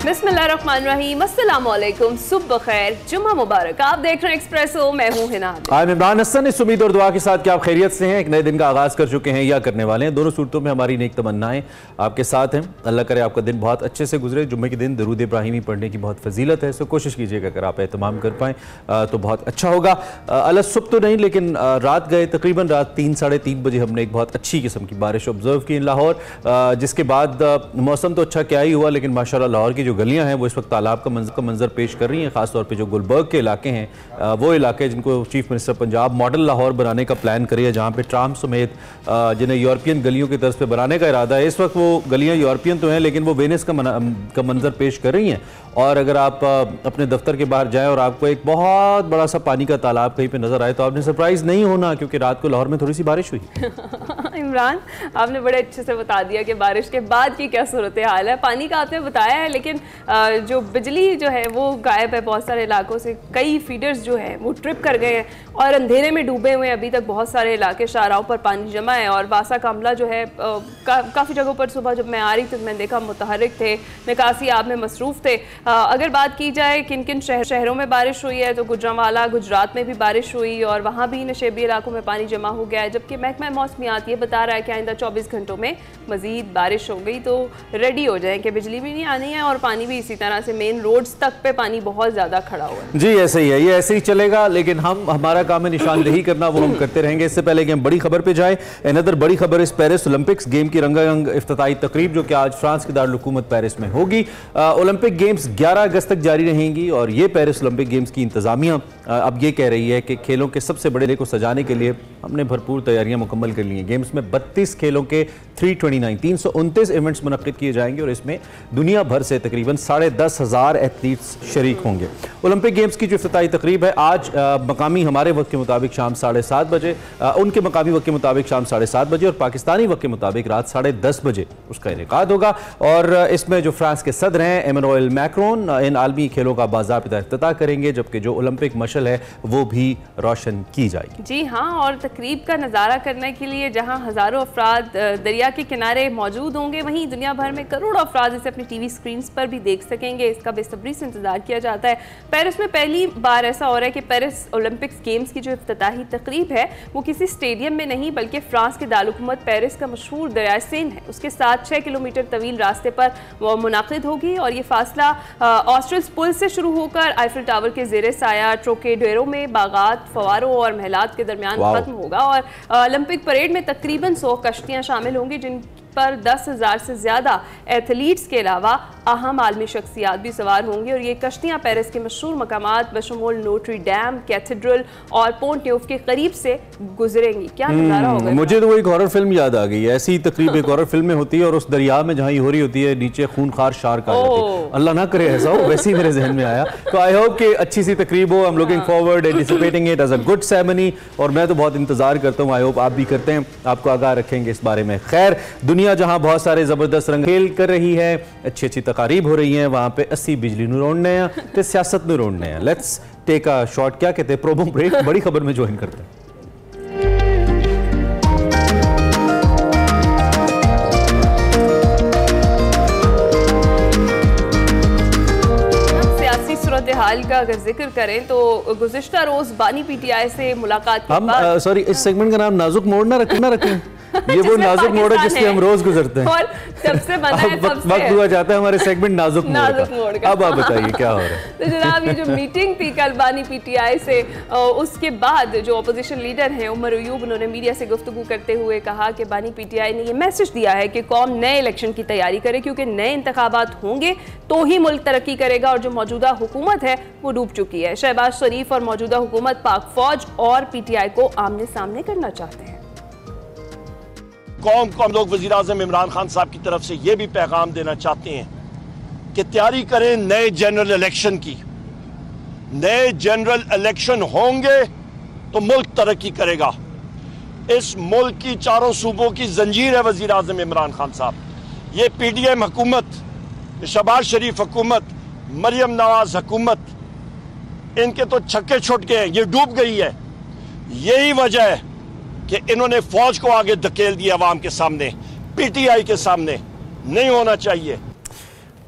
बिस्मिल्लाहिर्रहमानिर्रहीम, अस्सलाम वालेकुम, सुबह खैर, जुम्मा मुबारक। आप देख रहे हैं एक्सप्रेसो, मैं हूं हिना। आज इमरान हसन इस उम्मीद और दुआ के साथ कि आप खैरियत से हैं, एक नए दिन का आगाज़ कर चुके हैं या करने वाले हैं। दोनों सूरतों में हमारी नेक तमन्नाएं आपके साथ हैं। अल्लाह करे आपका दिन बहुत अच्छे से गुजरे। जुम्मे के दिन दरूद इब्राहिमी पढ़ने की बहुत फजीलत है, सो कोशिश कीजिएगा अगर आप एहतमाम कर पाएँ तो बहुत अच्छा होगा। अलग सुबह तो नहीं, लेकिन रात गए तकरीबन रात 3 साढ़े 3 बजे हमने एक बहुत अच्छी किस्म की बारिश ऑब्जर्व की इन लाहौर, जिसके बाद मौसम तो अच्छा क्या ही हुआ, लेकिन माशाल्लाह लाहौर की जो गलियाँ हैं वो इस वक्त तालाब का मंजर पेश कर रही हैं। खासतौर पे जो गुलबर्ग के इलाके हैं वो इलाके जिनको chief minister Punjab model Lahore बनाने का प्लान करी है, जहाँ पे ट्राम समेत जिन्हें यूरोपियन गलियों की तर्ज पे बनाने का इरादा है। इस वक्त वो गलियाँ यूरोपियन तो हैं, लेकिन वो वेनिस का मंजर पेश कर रही हैं। और अगर आप अपने दफ्तर के बाहर जाएँ और आपको एक बहुत बड़ा सा पानी का तालाब कहीं पर नजर आए तो आपने सरप्राइज नहीं होना, क्योंकि रात को लाहौर में थोड़ी सी बारिश हुई। इमरान, आपने बड़े अच्छे से बता दिया कि बारिश के बाद की क्या सूरत हाल है। पानी का आपने बताया है, लेकिन जो बिजली जो है वो गायब है। बहुत सारे इलाकों से कई फीडर्स जो हैं वो ट्रिप कर गए हैं और अंधेरे में डूबे हुए हैं। अभी तक बहुत सारे इलाके शाहराहों पर पानी जमा है और वासा कामला जो है काफ़ी जगहों पर सुबह जब मैं आ रही थी तो मैंने देखा मुतहरिक थे, निकासी आब में मसरूफ़ थे। अगर बात की जाए किन किन शहरों में बारिश हुई है तो गुजरांवाला गुजरात में भी बारिश हुई और वहाँ भी नशेबी इलाकों में पानी जमा हो गया है। जबकि महकमा मौसमियात ये बता रहा है कि आइंदा 24 घंटों में मज़ीद बारिश हो गई तो रेडी हो जाएँ कि बिजली भी नहीं आनी है और पानी भी इसी तरह से मेन रोड्स तक पे पानी बहुत ज़्यादा खड़ा हुआ है। जी ऐसे ही है, ये ऐसे ही चलेगा, लेकिन हमारा काम है निशानदेही करना, वो हम करते रहेंगे। इससे पहले कि हम बड़ी खबर पे जाए, अनदर बड़ी खबर इस पेरिस ओलंपिक्स गेम की रंगारंग इफ्तिताई तकरीब जो कि आज फ्रांस के दारुल हुकूमत पेरिस में होगी। ओलंपिक गेम्स 11 अगस्त तक जारी रहेंगी और ये पेरिस ओलंपिक गेम्स की इंतजामिया अब ये कह रही है कि खेलों के सबसे बड़े डे को सजाने के लिए हमने भरपूर तैयारियां मुकम्मल कर ली हैं। गेम्स में 32 खेलों के 329 इवेंट्स मुनक्किद किए जाएंगे और इसमें दुनिया भर से तकरीबन 10,500 एथलीट्स शरीक होंगे। ओलंपिक गेम्स की जो इफ्तिताई तकरीब है आज मकामी हमारे वक्त के मुताबिक शाम 7:30 बजे, उनके मकामी वक्त के मुताबिक शाम 7:30 बजे और पाकिस्तानी वक्त के मुताबिक रात 10:30 बजे उसका इनेकाद होगा। और इसमें जो फ्रांस के सदर हैं एमेनुएल मैक्रोन इन आलमी खेलों का बाज़ाबिता इफ्तिताह करेंगे, जबकि जो ओलंपिक मशल है वो भी रोशन की जाएगी। जी हाँ, और तकरीब का नज़ारा करने के लिए जहाँ हज़ारों अफराद दरिया के किनारे मौजूद होंगे, वहीं दुनिया भर में करोड़ों अफराद इसे अपनी टीवी स्क्रीन पर भी देख सकेंगे। इसका बेसब्री से इंतजार किया जाता है। पेरिस में पहली बार ऐसा हो रहा है कि पेरिस ओलंपिक्स गेम्स की जो इफ्तिताही तकरीब है वो किसी स्टेडियम में नहीं बल्कि फ्रांस के दारुल हुकूमत पेरिस का मशहूर दरिया सेन है उसके साथ 6 किलोमीटर तवील रास्ते पर वो मुनाकिद होगी। और ये फासला ऑस्ट्रिल्स पुल से शुरू होकर आईफिल टावर के ज़ेरे साया ट्रोकेडेरो में बागात, फवारों और महलात के दरमियान खत्म होगा। और ओलंपिक परेड में तकरीबन 100 कश्तियाँ शामिल होंगी, जिन पर 10,000 से ज़्यादा एथलीट्स के अलावा अहम आलमी शख्सियात भी सवार होंगी। और ये कश्तियाँ पेरिस के मशहूर मकामात बशमूल नोट्री डैम, कैथेड्रल और पोंट न्यूफ के करीब से गुजरेंगी। क्या नज़ारा होगा। मुझे तो वो एक हॉरर फिल्म याद आ गई है। ऐसी तकरीब एक हॉरर फिल्म में होती है और उस दरिया में जहाँ ये हो रही होती है नीचे खूनखार शार्क आ जाती है। अल्लाह ना करे ऐसा हो, वैसे ही मेरे जहन में आया। तो आई होप कि अच्छी सी तकरीब हो। I am looking forward, anticipating it as a good ceremony और मैं तो बहुत इंतजार करता हूँ। आई होप आप भी करते हैं, आपको आगाह रखेंगे इस बारे में। खैर, दुनिया जहां बहुत सारे जबरदस्त रंग खेल कर रही है, अच्छी अच्छी तकारीब हो रही हैं, वहां पे 80 बिजली नूं रोड़ने हैं ते सियासत नूं रोड़ने हैं। लेट्स टेक अ शॉर्ट, क्या कहते हैं, प्रोमो ब्रेक। बड़ी खबर में ज्वाइन करते हैं। हाल का अगर जिक्र करें तो गुज़िश्ता रोज बानी पीटीआई से मुलाकात के बाद सॉरी इस सेगमेंट का नाम नाजुक मोड़ ना रखें ये वो नाजुक मोड़ है जिससे हम रोज गुजरते हैं और जब से बना है तब से वक्त हुआ जाता है हमारे सेगमेंट नाजुक मोड़ का। अब आप बताइए क्या हो रहा है। तो जनाब ये जो मीटिंग थी कल बानी पीटीआई से, उसके बाद जो अपोजिशन लीडर हैं उमर अयूब, उन्होंने मीडिया से गुफ्तगू करते हुए कहा कि बानी पीटीआई ने ये मैसेज दिया है कि कौम नए इलेक्शन की तैयारी करे, क्योंकि नए इंतखाबात होंगे तो ही मुल्क तरक्की करेगा और जो मौजूदा हुकूमत है वो डूब चुकी है। शहबाज शरीफ और मौजूदा हुकूमत पाक फौज और पीटीआई को आमने सामने करना चाहते हैं। कौम को हम लोग वज़ीर आज़म इमरान खान साहब की तरफ से ये भी पैगाम देना चाहते हैं कि तैयारी करें नए जनरल इलेक्शन की। नए जनरल इलेक्शन होंगे तो मुल्क तरक्की करेगा। इस मुल्क की चारों सूबों की जंजीर है वज़ीर आज़म इमरान खान साहब। ये पीडीएम हुकूमत, शहबाज शरीफ हुकूमत, मरियम नवाज हुकूमत, इनके तो छक्के छुट गए हैं, ये डूब गई है। यही वजह है कि इन्होंने फौज को आगे धकेल दिया अवाम के सामने, पीटीआई के सामने। नहीं होना चाहिए।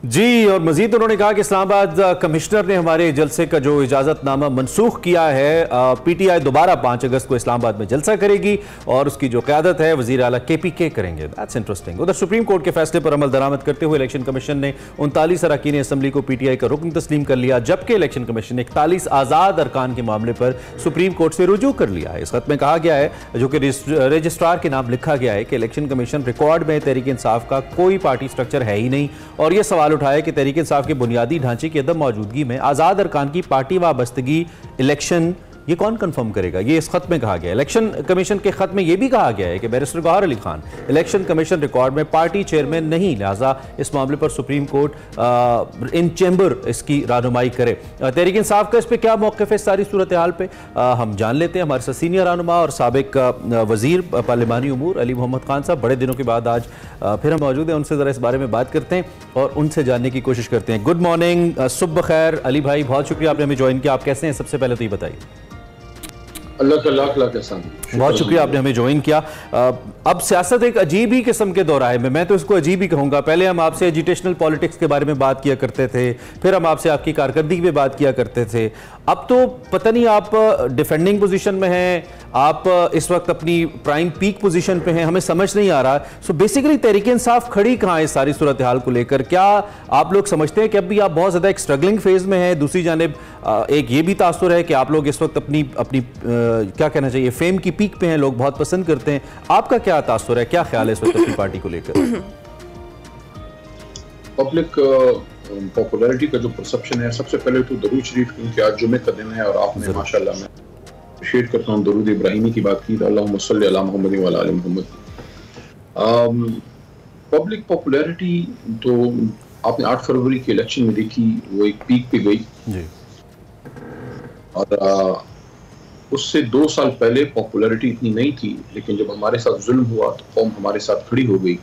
जी, और मजीद उन्होंने कहा कि इस्लामाबाद कमिश्नर ने हमारे जलसे का जो इजाज़तनामा मनसूख किया है, पीटीआई दोबारा 5 अगस्त को इस्लामाबाद में जलसा करेगी और उसकी जो क़यादत है वज़ीर आला KPK करेंगे। That's interesting. उधर सुप्रीम कोर्ट के फैसले पर अमल दरामद करते हुए इलेक्शन कमीशन ने 39 अरकान असम्बली को PTI का रुकन तस्लीम कर लिया, जबकि इलेक्शन कमीशन ने 41 आज़ाद अरकान के मामले पर सुप्रीम कोर्ट से रुजू कर लिया है। इस खत में कहा गया है, जो कि रजिस्ट्रार के नाम लिखा गया है, कि इलेक्शन कमीशन रिकॉर्ड में तहरीक इंसाफ का कोई पार्टी स्ट्रक्चर है ही नहीं, और यह सवाल उठाया कि तहरीक इंसाफ के बुनियादी ढांचे की अदम मौजूदगी में आज़ाद अरकान की पार्टी वाबस्तगी इलेक्शन ये कौन कंफर्म करेगा। ये इस खत में कहा गया है। इलेक्शन कमीशन के खत में यह भी कहा गया है कि barrister Gauhar Ali Khan election commission record में पार्टी चेयरमैन नहीं, लिहाजा इस मामले पर सुप्रीम कोर्ट इन चैम्बर इसकी रहनुमाई करे। तहरीक इंसाफ का इस पर क्या मौक़िफ़ है इस सारी सूरत हाल पर, हम जान लेते हैं। हमारे साथ सीनियर रहनुमा और साबिक वज़ीर पार्लिमानी उमूर अली मोहम्मद खान साहब बड़े दिनों के बाद आज फिर हम मौजूद हैं, उनसे ज़रा इस बारे में बात करते हैं और उनसे जानने की कोशिश करते हैं। गुड मॉर्निंग, सुबह खैर अली भाई, बहुत शुक्रिया आपने हमें ज्वाइन किया। आप कैसे हैं? सबसे पहले तो ये बताइए। अल्लाह का लाख लाख एहसान। बहुत शुक्रिया आपने हमें ज्वाइन किया। अब सियासत एक अजीब ही किस्म के दौराहे में, मैं तो इसको अजीब ही कहूँगा। पहले हम आपसे एजिटेशनल पॉलिटिक्स के बारे में बात किया करते थे, फिर हम आपसे आपकी कारकर्दगी पे बात किया करते थे। अब तो पता नहीं आप डिफेंडिंग पोजीशन में हैं, आप इस वक्त अपनी प्राइम पीक पोजीशन पे हैं, हमें समझ नहीं आ रहा। सो बेसिकली तहरीक इंसाफ खड़ी कहाँ है इस सारी सूरत हाल को लेकर? क्या आप लोग समझते हैं कि अभी आप बहुत ज़्यादा एक स्ट्रगलिंग फेज में हैं? दूसरी जानिब एक ये भी तासुर है कि आप लोग इस वक्त अपनी क्या कहना चाहिए फेम की पीक पे हैं, लोग बहुत पसंद करते हैं। आपका क्या तासुर है, क्या ख्याल है इस वक्त अपनी पार्टी को लेकर? पब्लिक पॉपुलैरिटी का जो परसेप्शन है, सबसे पहले तो दरूद शरीफ, क्योंकि आज जुमे का दिन है और आपने माशाल्लाह, मैं अप्रिशिएट करता हूँ, दरूद इब्राहिमी की बात की, अल्लाहुम्मा सल्ली अला मुहम्मद व अला आलि मुहम्मद। पब्लिक पॉपुलैरिटी तो आपने 8 फरवरी के इलेक्शन में देखी, वो एक पीक पे गई जी। और उससे 2 साल पहले पॉपुलैरिटी इतनी नहीं थी, लेकिन जब हमारे साथ जुल्म हुआ तो कौम हमारे साथ खड़ी हो गई।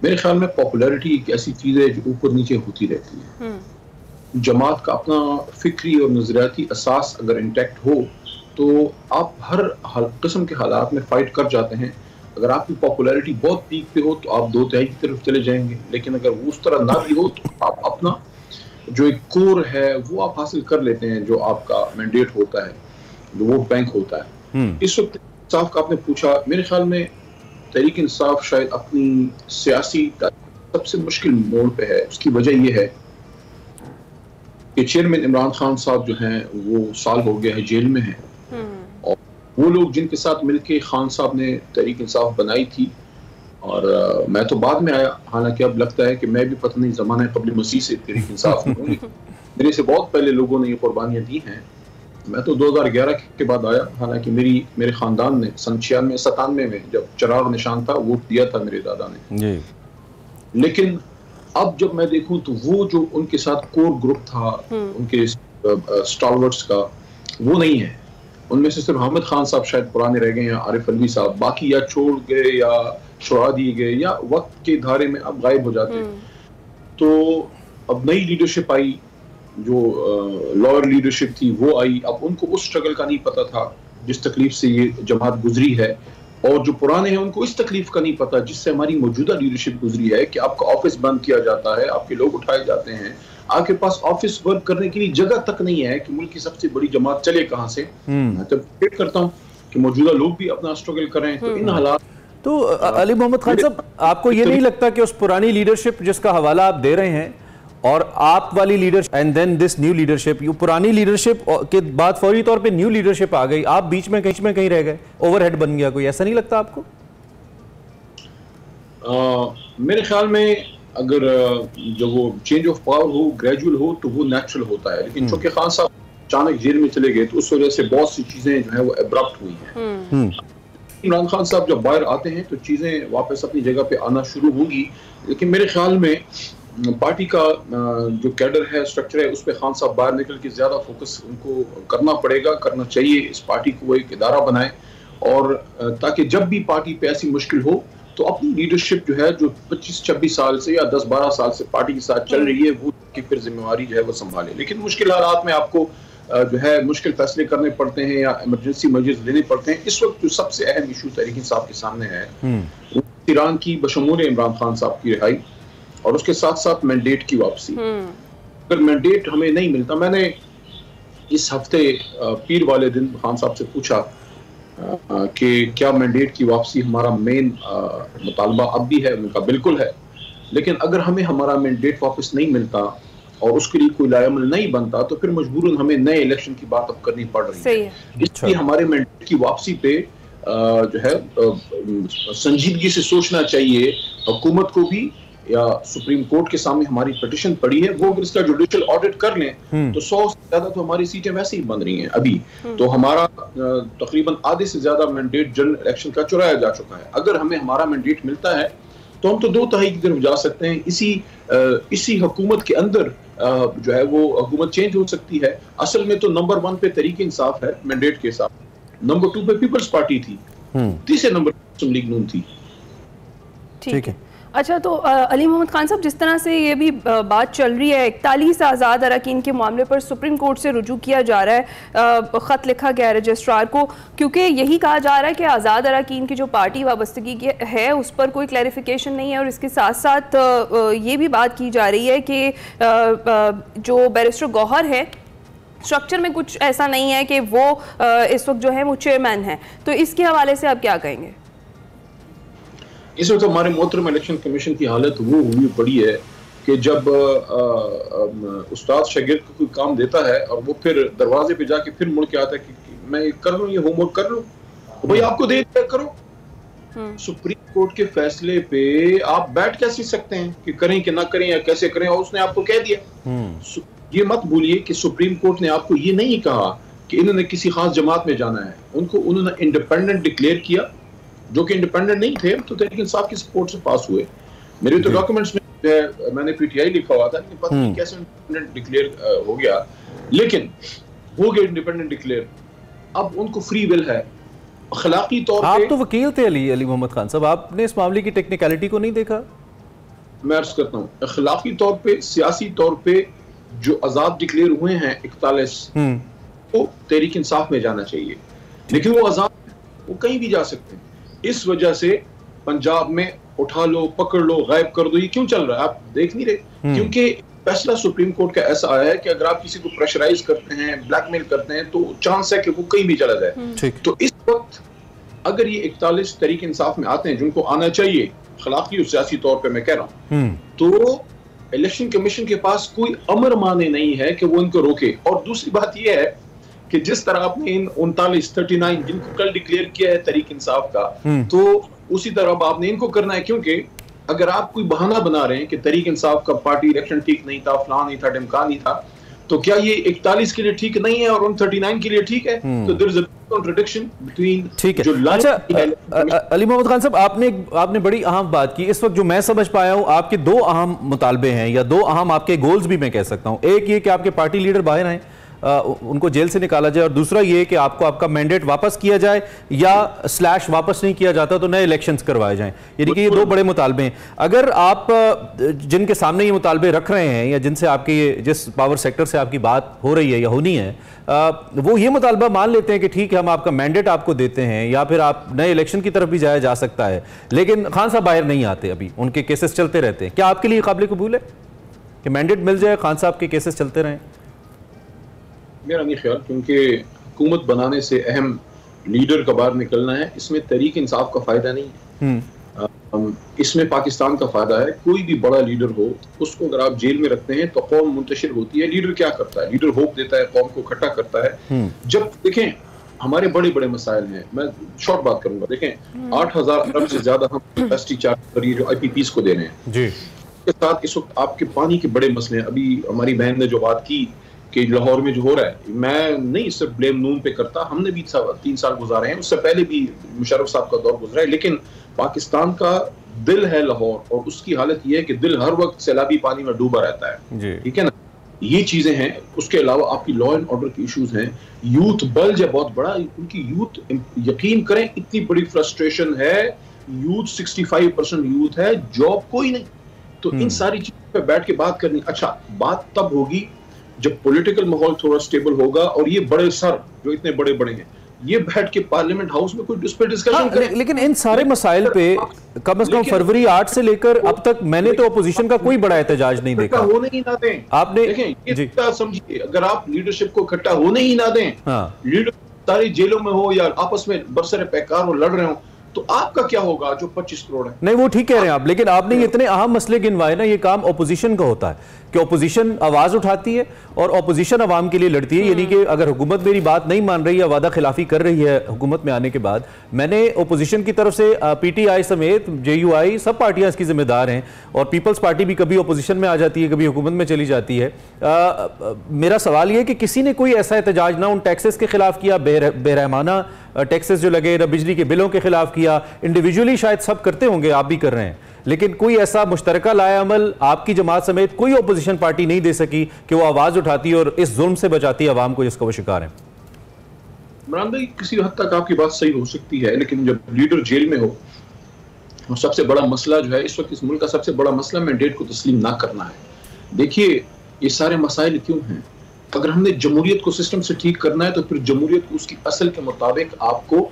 मेरे ख्याल में पॉपुलैरिटी एक ऐसी चीज है जो ऊपर नीचे होती रहती है। जमात का अपना फिक्री और नजरियाती असास अगर इंटैक्ट हो तो आप हर किस्म के हालात में फाइट कर जाते हैं। अगर आपकी पॉपुलैरिटी बहुत पीक पे हो तो आप 2/3 की तरफ चले जाएंगे, लेकिन अगर वो उस तरह ना भी हो तो आप अपना जो एक कोर है वो आप हासिल कर लेते हैं, जो आपका मैंडेट होता है, जो वोट बैंक होता है। इस वक्त इंसाफ का आपने पूछा, मेरे ख्याल में तहरीक इंसाफ शायद अपनी सियासी सबसे मुश्किल मोड़ पे है। उसकी वजह यह है कि चेयरमैन इमरान खान साहब जो हैं वो साल हो गया है जेल में हैं, और वो लोग जिनके साथ मिलके खान साहब ने तहरीक इंसाफ बनाई थी, और मैं तो बाद में आया, हालांकि अब लगता है कि मैं भी पता नहीं ज़माना कबल मसीह से तहरीक इंसाफ में हूँ। मेरे से बहुत पहले लोगों ने ये कुर्बानियाँ दी हैं। मैं तो 2011 के बाद आया, हालांकि मेरे ख़ानदान ने सन 96-97 में जब चराग निशान था वोट दिया था मेरे दादा ने। लेकिन अब जब मैं देखूं तो वो जो उनके साथ कोर ग्रुप था उनके स्टालवर्ट्स का, वो नहीं है। उनमें से सिर्फ अहमद खान साहब शायद पुराने रह गए, या आरिफ अलवी साहब, बाकी या छोड़ गए या छुड़ा दिए गए या वक्त के धारे में अब गायब हो जाते। तो अब नई लीडरशिप आई, जो लॉयर लीडरशिप थी वो आई। अब उनको उस स्ट्रगल का नहीं पता था जिस तकलीफ से ये जमात गुजरी है, और जो पुराने हैं उनको इस तकलीफ का नहीं पता जिससे हमारी मौजूदा लीडरशिप गुजरी है, कि आपका ऑफिस बंद किया जाता है, आपके लोग उठाए जाते हैं, आपके पास ऑफिस वर्क करने के लिए जगह तक नहीं है कि मुल्क की सबसे बड़ी जमात चले कहां से। मैं तो वेट करता हूं कि मौजूदा लोग भी अपना स्ट्रगल करें। तो इन हालात तो अली मोहम्मद खान साहब, आपको ये नहीं लगता कि उस पुरानी लीडरशिप जिसका हवाला आप दे रहे हैं और आप वाली leadership and then this new leadership, ये पुरानी लीडरशिप के बाद फौरी तौर पे न्यू लीडरशिप आ गई, आप बीच में कहीं रह गए, ओवरहेड बन गया कोई, ऐसा नहीं लगता आपको? मेरे ख्याल में अगर जो वो चेंज ऑफ पावर हो, ग्रेजुअल हो, तो वो नेचुरल होता है। लेकिन चूंकि खान साहब अचानक जेल में चले गए तो उस वजह से बहुत सी चीजें जो है वो एब्रप्ट हुई हैं। इमरान खान साहब जब बाहर आते हैं तो चीजें वापस अपनी जगह पे आना शुरू होगी। लेकिन मेरे ख्याल में पार्टी का जो कैडर है, स्ट्रक्चर है, उस पर खान साहब बाहर निकल के ज्यादा फोकस उनको करना पड़ेगा, करना चाहिए। इस पार्टी को वो एक इदारा बनाए, और ताकि जब भी पार्टी पे ऐसी मुश्किल हो तो अपनी लीडरशिप जो है, जो 25-26 साल से या 10-12 साल से पार्टी के साथ चल रही है, वो की फिर जिम्मेवारी जो है वो संभाले। लेकिन मुश्किल हालात में आपको जो है मुश्किल फैसले करने पड़ते हैं या इमरजेंसी मेजर्स लेने पड़ते हैं। इस वक्त जो सबसे अहम इशू तहरीक इंसाफ के सामने है, ईरान की बशमूल इमरान खान साहब की रिहाई, और उसके साथ साथ मैंडेट की वापसी। अगर मैंडेट हमें नहीं मिलता, मैंने इस हफ्ते पीर वाले दिन खान साहब से पूछा कि क्या मैंडेट की वापसी हमारा मेन मुतालबा अब भी है? उनका बिल्कुल है, लेकिन अगर हमें हमारा मैंडेट वापस नहीं मिलता और उसके लिए कोई लायमल नहीं बनता तो फिर मजबूरन हमें नए इलेक्शन की बात अब करनी पड़ रही है। इसलिए हमारे मैंडेट की वापसी पे जो है संजीदगी से सोचना चाहिए। हुकूमत को भी या सुप्रीम कोर्ट के सामने हमारी पिटीशन पड़ी है, वो अगर इसका जुडिशियल ऑडिट कर लें तो 100 से ज्यादा तो हमारी सीटें वैसे ही बन रही हैं अभी। तो हमारा तकरीबन आधे से ज्यादा मैंडेट जनरल इलेक्शन का चुराया जा चुका है। अगर हमें हमारा मैंडेट मिलता है तो हम तो 2/3 की तरफ जा सकते हैं। इसी हुकूमत के अंदर जो है वो हुकूमत चेंज हो सकती है। असल में तो नंबर 1 पे तहरीक इंसाफ है मैंडेट के साथ, नंबर 2 पे पीपल्स पार्टी थी, तीसरे नंबर मुस्लिम लीग नून थी। ठीक है। अच्छा, तो अली मोहम्मद खान साहब, जिस तरह से ये भी बात चल रही है 41 आज़ाद अरकान के मामले पर सुप्रीम कोर्ट से रुजू किया जा रहा है, ख़त लिखा गया है रजिस्ट्रार को, क्योंकि यही कहा जा रहा है कि आज़ाद अरकान की जो पार्टी वाबस्तगी है उस पर कोई क्लैरिफिकेशन नहीं है। और इसके साथ साथ ये भी बात की जा रही है कि जो बैरिस्टर गौहर है स्ट्रक्चर में कुछ ऐसा नहीं है कि वो इस वक्त जो है वो चेयरमैन है, तो इसके हवाले से आप क्या कहेंगे? इस वक्त हमारे मोहतरम इलेक्शन कमीशन की हालत वो हुई पड़ी है कि जब उस्ताद शागिर्द को कोई काम देता है और वो फिर दरवाजे पे जाके फिर मुड़ के आता है कि मैं कर लूं, ये होमवर्क कर लूं, तो भाई आपको दे दिया करो। सुप्रीम कोर्ट के फैसले पे आप बैठ कैसे सकते हैं कि करें कि ना करें या कैसे करें, और उसने आपको कह दिया। ये मत भूलिए कि सुप्रीम कोर्ट ने आपको ये नहीं कहा कि इन्होंने किसी खास जमात में जाना है, उन्होंने इंडिपेंडेंट डिक्लेयर किया, जो कि इंडिपेंडेंट नहीं थे तो तहरीक इंसाफ की सपोर्ट से पास हुए। मेरे तो डॉक्यूमेंट्स में मैंने पीटीआई लिखा हुआ था, लेकिन पता नहीं कैसे इंडिपेंडेंट डिक्लेयर हो गया, लेकिन हो गया इंडिपेंडेंट डिक्लेयर। अब उनको फ्री विल है अखलाकी तौर पे। आप तो वकील थे अली मोहम्मद खान साहब, आपने इस मामले की टेक्निकलिटी को नहीं देखा? मैं अर्ज करता हूँ, अखलाकी तौर पे, सियासी तौर पे जो आजाद डिक्लेयर हुए हैं 41 वो तहरीक इंसाफ में जाना चाहिए, लेकिन वो आजाद वो कहीं भी जा सकते हैं। इस वजह से पंजाब में उठा लो, पकड़ लो, गायब कर दो, ये क्यों चल रहा है आप देख नहीं रहे? क्योंकि फैसला सुप्रीम कोर्ट का ऐसा आया है कि अगर आप किसी को प्रेशराइज करते हैं, ब्लैकमेल करते हैं, तो चांस है कि वो कहीं भी चला जाए। तो इस वक्त अगर ये 41 तहरीक इंसाफ में आते हैं जिनको आना चाहिए अखलाकी और सियासी तौर पर मैं कह रहा हूँ, तो इलेक्शन कमीशन के पास कोई अमर माने नहीं है कि वो इनको रोके। और दूसरी बात यह है कि जिस तरह आपने इन 39 जिनको कल डिक्लेयर किया है तहरीक इंसाफ का, तो उसी तरह आपने इनको करना है। क्योंकि अगर आप कोई बहाना बना रहे हैं कि तहरीक इंसाफ का पार्टी इलेक्शन ठीक नहीं था, फलां नहीं था, ढमका नहीं था, तो क्या ये 41 के लिए ठीक नहीं है और उन 39 के लिए ठीक है? तो there is a contradiction between. ठीक है। अच्छा अली मोहम्मद खान साहब, आपने बड़ी अहम बात की। इस वक्त जो मैं समझ पाया हूं, आपके 2 अहम मुतालबे हैं या 2 अहम आपके गोल्स भी मैं कह सकता हूं। एक ये कि आपके पार्टी लीडर बाहर आए, उनको जेल से निकाला जाए, और दूसरा ये कि आपको आपका मैंडेट वापस किया जाए या / वापस नहीं किया जाता तो नए इलेक्शंस करवाए जाएं। यानी कि ये 2 बड़े मुतालबे हैं। अगर आप जिनके सामने ये मुतालबे रख रहे हैं या जिनसे आपकी जिस पावर सेक्टर से आपकी बात हो रही है या होनी है, वो ये मुतालबा मान लेते हैं कि ठीक है हम आपका मैंडेट आपको देते हैं या फिर आप नए इलेक्शन की तरफ भी जाया जा सकता है, लेकिन खान साहब बाहर नहीं आते, अभी उनके केसेस चलते रहते हैं, क्या आपके लिए काबिल कबूल है कि मैंडेट मिल जाए, खान साहब के केसेस चलते रहें? मेरा नहीं ख्याल, क्योंकि हुकूमत बनाने से अहम लीडर का बाहर निकलना है, इसमें तहरीक इंसाफ का फायदा नहीं है, इसमें पाकिस्तान का फायदा है। कोई भी बड़ा लीडर हो, उसको अगर आप जेल में रखते हैं तो कौम मुंतशिर होती है। लीडर क्या करता है? लीडर होप देता है, कौम को इकट्ठा करता है। जब देखें हमारे बड़े बड़े मसाइल हैं, मैं शॉर्ट बात करूंगा, देखें 8,000 अरब से ज्यादा हम एसटी चार्ज जो IPPs को दे रहे हैं जी, इसके साथ इस वक्त आपके पानी के बड़े मसले हैं। अभी हमारी बहन ने जो बात की कि लाहौर में जो हो रहा है, मैं नहीं सिर्फ ब्लेम नून पे करता, हमने भी 3 साल गुजारे हैं, उससे पहले भी मुशर्रफ साहब का दौर गुजरा है, लेकिन पाकिस्तान का दिल है लाहौर, और उसकी हालत ये है कि दिल हर वक्त सैलाबी पानी में डूबा रहता है, ठीक है ना। ये चीजें हैं। उसके अलावा आपकी लॉ एंड ऑर्डर के इश्यूज हैं, यूथ बल्ज है बहुत बड़ा, उनकी यूथ, यकीन करें इतनी बड़ी फ्रस्ट्रेशन है, यूथ 65% यूथ है, जॉब कोई नहीं। तो इन सारी चीजों पे बैठ के बात करनी, अच्छा बात तब होगी जब पॉलिटिकल माहौल थोड़ा स्टेबल होगा और ये बड़े सर जो इतने बड़े बड़े हैं ये बैठ के पार्लियामेंट हाउस में कोई इस पर डिस्कशन करें। लेकिन इन सारे मसाइल पे कम से कम फरवरी 8 से लेकर अब तक मैंने तो अपोजिशन का कोई बड़ा एहतजाज नहीं देखा। होने ही ना दें आपने, देखें समझिए, अगर आप लीडरशिप को इकट्ठा होने ही ना दें, लीडर सारी जेलों में हो या आपस में बरसरे पैकार हो लड़ रहे हो, तो आपका क्या होगा जो 25 करोड़ है? नहीं, वो ठीक कह रहे हैं आप, लेकिन आपने इतने अहम मसले गिनवाए ना, ये काम ओपोजिशन का होता है कि ओपोजिशन आवाज उठाती है और ओपोजिशन आवाम के लिए लड़ती है। यानी कि अगर हुकूमत मेरी बात नहीं मान रही या वादा खिलाफी कर रही है हुकूमत में आने के बाद, मैंने ओपोजिशन की तरफ से PTI समेत JUI सब पार्टियां इसकी जिम्मेदार हैं और पीपल्स पार्टी भी कभी ओपोजिशन में आ जाती है, कभी हुकूमत में चली जाती है। मेरा सवाल यह कि किसी ने कोई ऐसा एहतजाज ना उन टैक्सेस के खिलाफ किया, बेरहमाना टैक्सेस जो लगे, ना बिजली के बिलों के खिलाफ किया, इंडिविजुअली शायद सब करते होंगे, आप भी कर रहे हैं, लेकिन कोई ऐसा मुश्तरका लाया अमल आपकी जमात समेत कोई ओपोजिशन पार्टी नहीं दे सकी कि वो आवाज उठाती और इस जुल्म से बचाती आवाम को जिसका वो शिकार है? इमरान भाई, किसी हद तक आपकी बात सही हो सकती है, लेकिन जब लीडर जेल में हो, सबसे बड़ा मसला जो है इस वक्त इस मुल्क का सबसे बड़ा मसला मैंडेट को तस्लीम ना करना है। देखिए, ये सारे मसाइल क्यों हैं? अगर हमने जमहूरियत को सिस्टम से ठीक करना है तो फिर जमहूरियत को उसकी असल के मुताबिक आपको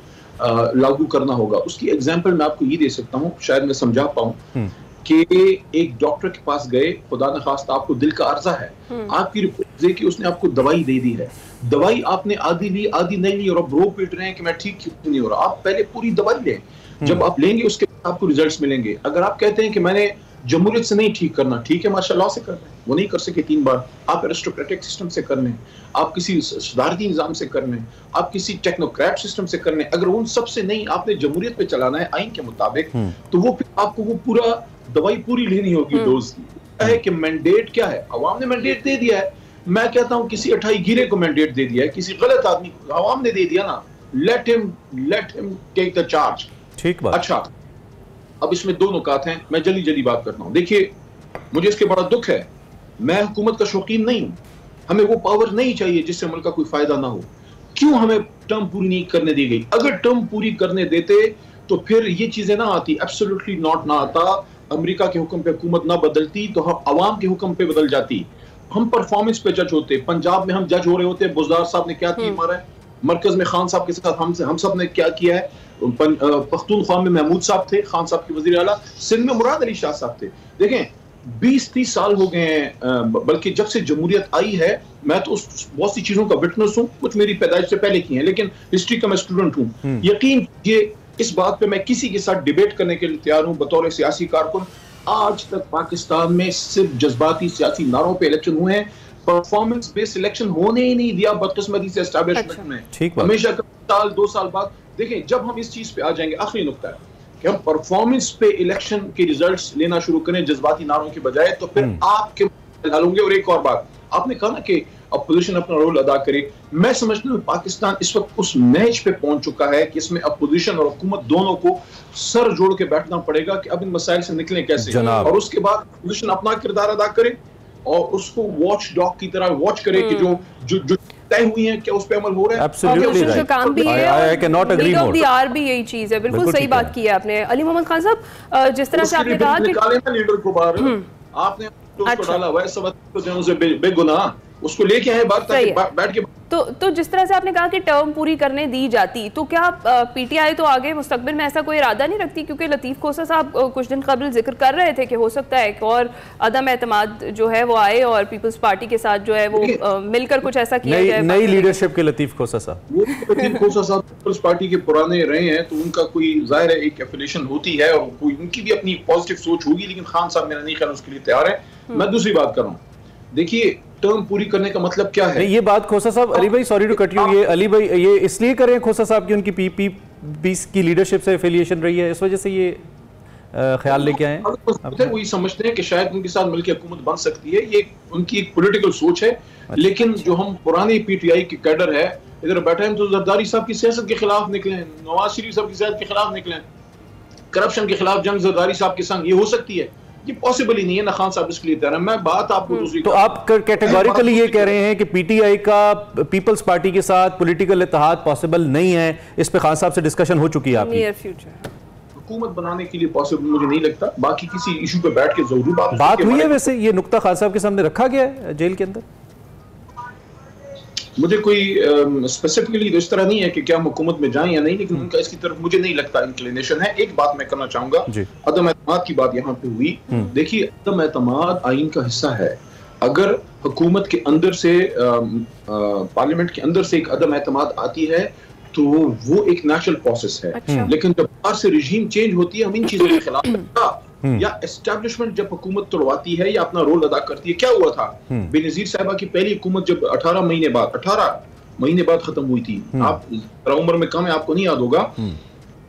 लागू करना होगा। उसकी एग्जांपल मैं आपको ये दे सकता हूँ, शायद मैं समझा पाऊं कि एक डॉक्टर के पास गए, खुदा न खास्ता आपको दिल का अर्जा है, आपकी रिपोर्ट दे कि उसने आपको दवाई दे दी है, दवाई आपने आधी ली आधी नहीं ली और अब रो पीट रहे हैं कि मैं ठीक क्यों नहीं हो रहा। आप पहले पूरी दवाई लें, जब आप लेंगे उसके बाद आपको रिजल्ट्स मिलेंगे। अगर आप कहते हैं कि मैंने जमहूरियत से नहीं ठीक करना, ठीक है, माशाल्लाह से कर रहे हैं, वो नहीं कर सके 3 बार, आप एरिस्टोक्रेटिक सिस्टम से कर लें, आप किसी सदारती निजाम से कर लें, आप किसी टेक्नोक्रेट सिस्टम से कर लें। अगर उन सब से नहीं आपने जमहूरियत पे चलाना है आइन के मुताबिक, तो वो फिर आपको वो पूरा दवाई पूरी लेनी होगी डोज की। है कि मैंडेट क्या है? अवाम ने मैंडेट दे दिया है। मैं कहता हूँ किसी 28 गिरे को मैंडेट दे दिया है, किसी गलत आदमी को अवाम ने दे दिया ना, let him take the charge. ठीक बात। अच्छा, अब इसमें 2 नुकात हैं, मैं जल्दी बात करता हूं। देखिए, मुझे इसके बड़ा दुख है, मैं हुकूमत का शौकीन नहीं हूं, हमें वो पावर नहीं चाहिए जिससे मुल्क का कोई फायदा ना हो। क्यों हमें टर्म पूरी नहीं करने दी गई? अगर टर्म पूरी करने देते तो फिर ये चीजें ना आती, एब्सोल्युटली नॉट ना आता, अमेरिका के हुक्म पे हुकूमत ना बदलती तो हम अवाम के हुक्म पे बदल जाती। हम परफॉर्मेंस पे जज होते। पंजाब में हम जज हो रहे होते, बुज़दार साहब ने क्या तीर मारा है, मरकज में खान साहब के साथ हम सब ने क्या किया है, पख्तूनख्वा में महमूद साहब थे, खान साहब के वजीर आला, सिंध में मुराद अली शाह साहब थे। देखें, 20-30 साल हो गए हैं, बल्कि जब से जमहूरियत आई है, मैं तो बहुत सी चीजों का विटनेस हूँ, कुछ मेरी पैदाइश से पहले की हैं, लेकिन हिस्ट्री का मैं स्टूडेंट हूँ। यकीन ये इस बात पे मैं किसी के साथ डिबेट करने के लिए तैयार हूँ बतौर सियासी कारकुन। आज तक पाकिस्तान में सिर्फ जज्बाती सियासी नारों पे इलेक्शन हुए हैं, परफॉर्मेंस बेस्ड इलेक्शन होने ही नहीं दिया बदकिस्मती से एस्टैब्लिशमेंट में। हमेशा साल 2 साल बाद देखें, जब हम इस चीज पे आ जाएंगे, आखिरी नुकता है कि हम परफॉर्मेंस पे इलेक्शन के रिजल्ट्स लेना शुरू करें जज्बाती नारों के बजाय, तो फिर आपके डालूंगे। और एक और बात, आपने कहा ना कि अपोजिशन अपना रोल अदा करे, मैं समझता हूँ पाकिस्तान इस वक्त उस मैच पे पहुंच चुका है कि इसमें अपोजिशन और हुकूमत दोनों को सर जोड़ के बैठना पड़ेगा कि अब इन मसाइल से निकलें कैसे, और उसके बाद अपोजिशन अपना किरदार अदा करे और उसको वॉच डॉग की तरह वॉच करे कि जो तय हुई है क्या उस पे अमल हो रहा है। Absolutely right. काम भी है, I cannot agree more. Lead of the hour भी यही चीज है। बिल्कुल सही बात की है आपने। अली मोहम्मद खान साहब, जिस तरह से आपने कहा कि निकाले ना लीडर को बाहर, आपने उसको डाला हुआ है सब से बेगुनाह, उसको लेके आए बाहर बैठ के। तो जिस तरह से आपने कहा कि टर्म पूरी करने दी जाती, तो क्या पीटीआई तो आगे मुस्तकबिल में ऐसा कोई इरादा नहीं रखती? क्योंकि लतीफ खोसा साहब कुछ दिन कबल जिक्र कर रहे थे कि हो सकता है कि और अदम एतमाद जो है वो आए और पीपल्स पार्टी के साथ जो है वो मिलकर कुछ ऐसा किया जाए। नई लीडरशिप के लतीफ खोसा साहब, वो लतीफ खोसा साहब पीपल्स पार्टी के पुराने रहे हैं, तो उनका कोई जाहिर है एक एफिलिएशन होती है और कोई उनकी भी अपनी पॉजिटिव सोच होगी, लेकिन खान साहब मेरा नहीं ख्याल उसके लिए तैयार है। मैं दूसरी बात कर रहा हूँ, देखिए टर्म पूरी करने का मतलब क्या है? ये बात खोसा साहब, अली भाई सॉरी टू कट यू, ये अली भाई ये इसलिए करें खोसा साहब की उनकी पीपी की लीडरशिप से एफिलिएशन रही है, इस वजह से ये ख्याल लेके आए हैं? वही समझते हैं कि शायद उनके साथ मिलकर हुकूमत बन सकती है, ये उनकी एक पॉलिटिकल सोच है। लेकिन जो हम पुरानी पीटीआई के कैडर है इधर बैठे हैं, तो जरदारी साहब की सियासत के खिलाफ निकले, नवाज शरीफ साहब की सियासत के खिलाफ निकले, करप्शन के खिलाफ जंग जरदारी साहब के संग, ये हो सकती है? ये पॉसिबल ही नहीं है ना। खान साहब इसके लिए तैयार है। मैं बात आपको दूसरी, तो आप कैटेगोरिकली ये कह रहे हैं कि पीटीआई का पीपल्स पार्टी के साथ पॉलिटिकल इत्तेहाद पॉसिबल नहीं है? इस पे खान साहब से डिस्कशन हो चुकी है आपकी? नियर फ्यूचर हुकूमत बनाने के लिए पॉसिबल मुझे नहीं लगता। बाकी किसी इशू पे बैठ के जरूर बात हुई है। वैसे ये नुक्ता खान साहब के सामने रखा गया है जेल के अंदर? मुझे कोई स्पेसिफिकली तो इस तरह नहीं है कि क्या हम हुकूमत में जाएं या नहीं, लेकिन उनका इसकी तरफ मुझे नहीं लगता इंक्लिनेशन है। एक बात मैं करना चाहूंगा, अदम एतमाद की बात यहाँ पे हुई। देखिए, अदम एतमाद आइन का हिस्सा है। अगर हुकूमत के अंदर से पार्लियामेंट के अंदर से एक अदम एतमाद आती है तो वो एक नेचुरल प्रोसेस है। लेकिन जब बाहर से रिजीम चेंज होती है, हम इन चीजों के खिलाफ या एस्टैब्लिशमेंट जब हुकूमत तोड़वाती है या अपना रोल अदा करती है। क्या हुआ था, बेनजीर साहिबा की पहली हुकूमत जब 18 महीने बाद खत्म हुई थी, आप उम्र में कम है, आपको नहीं याद होगा।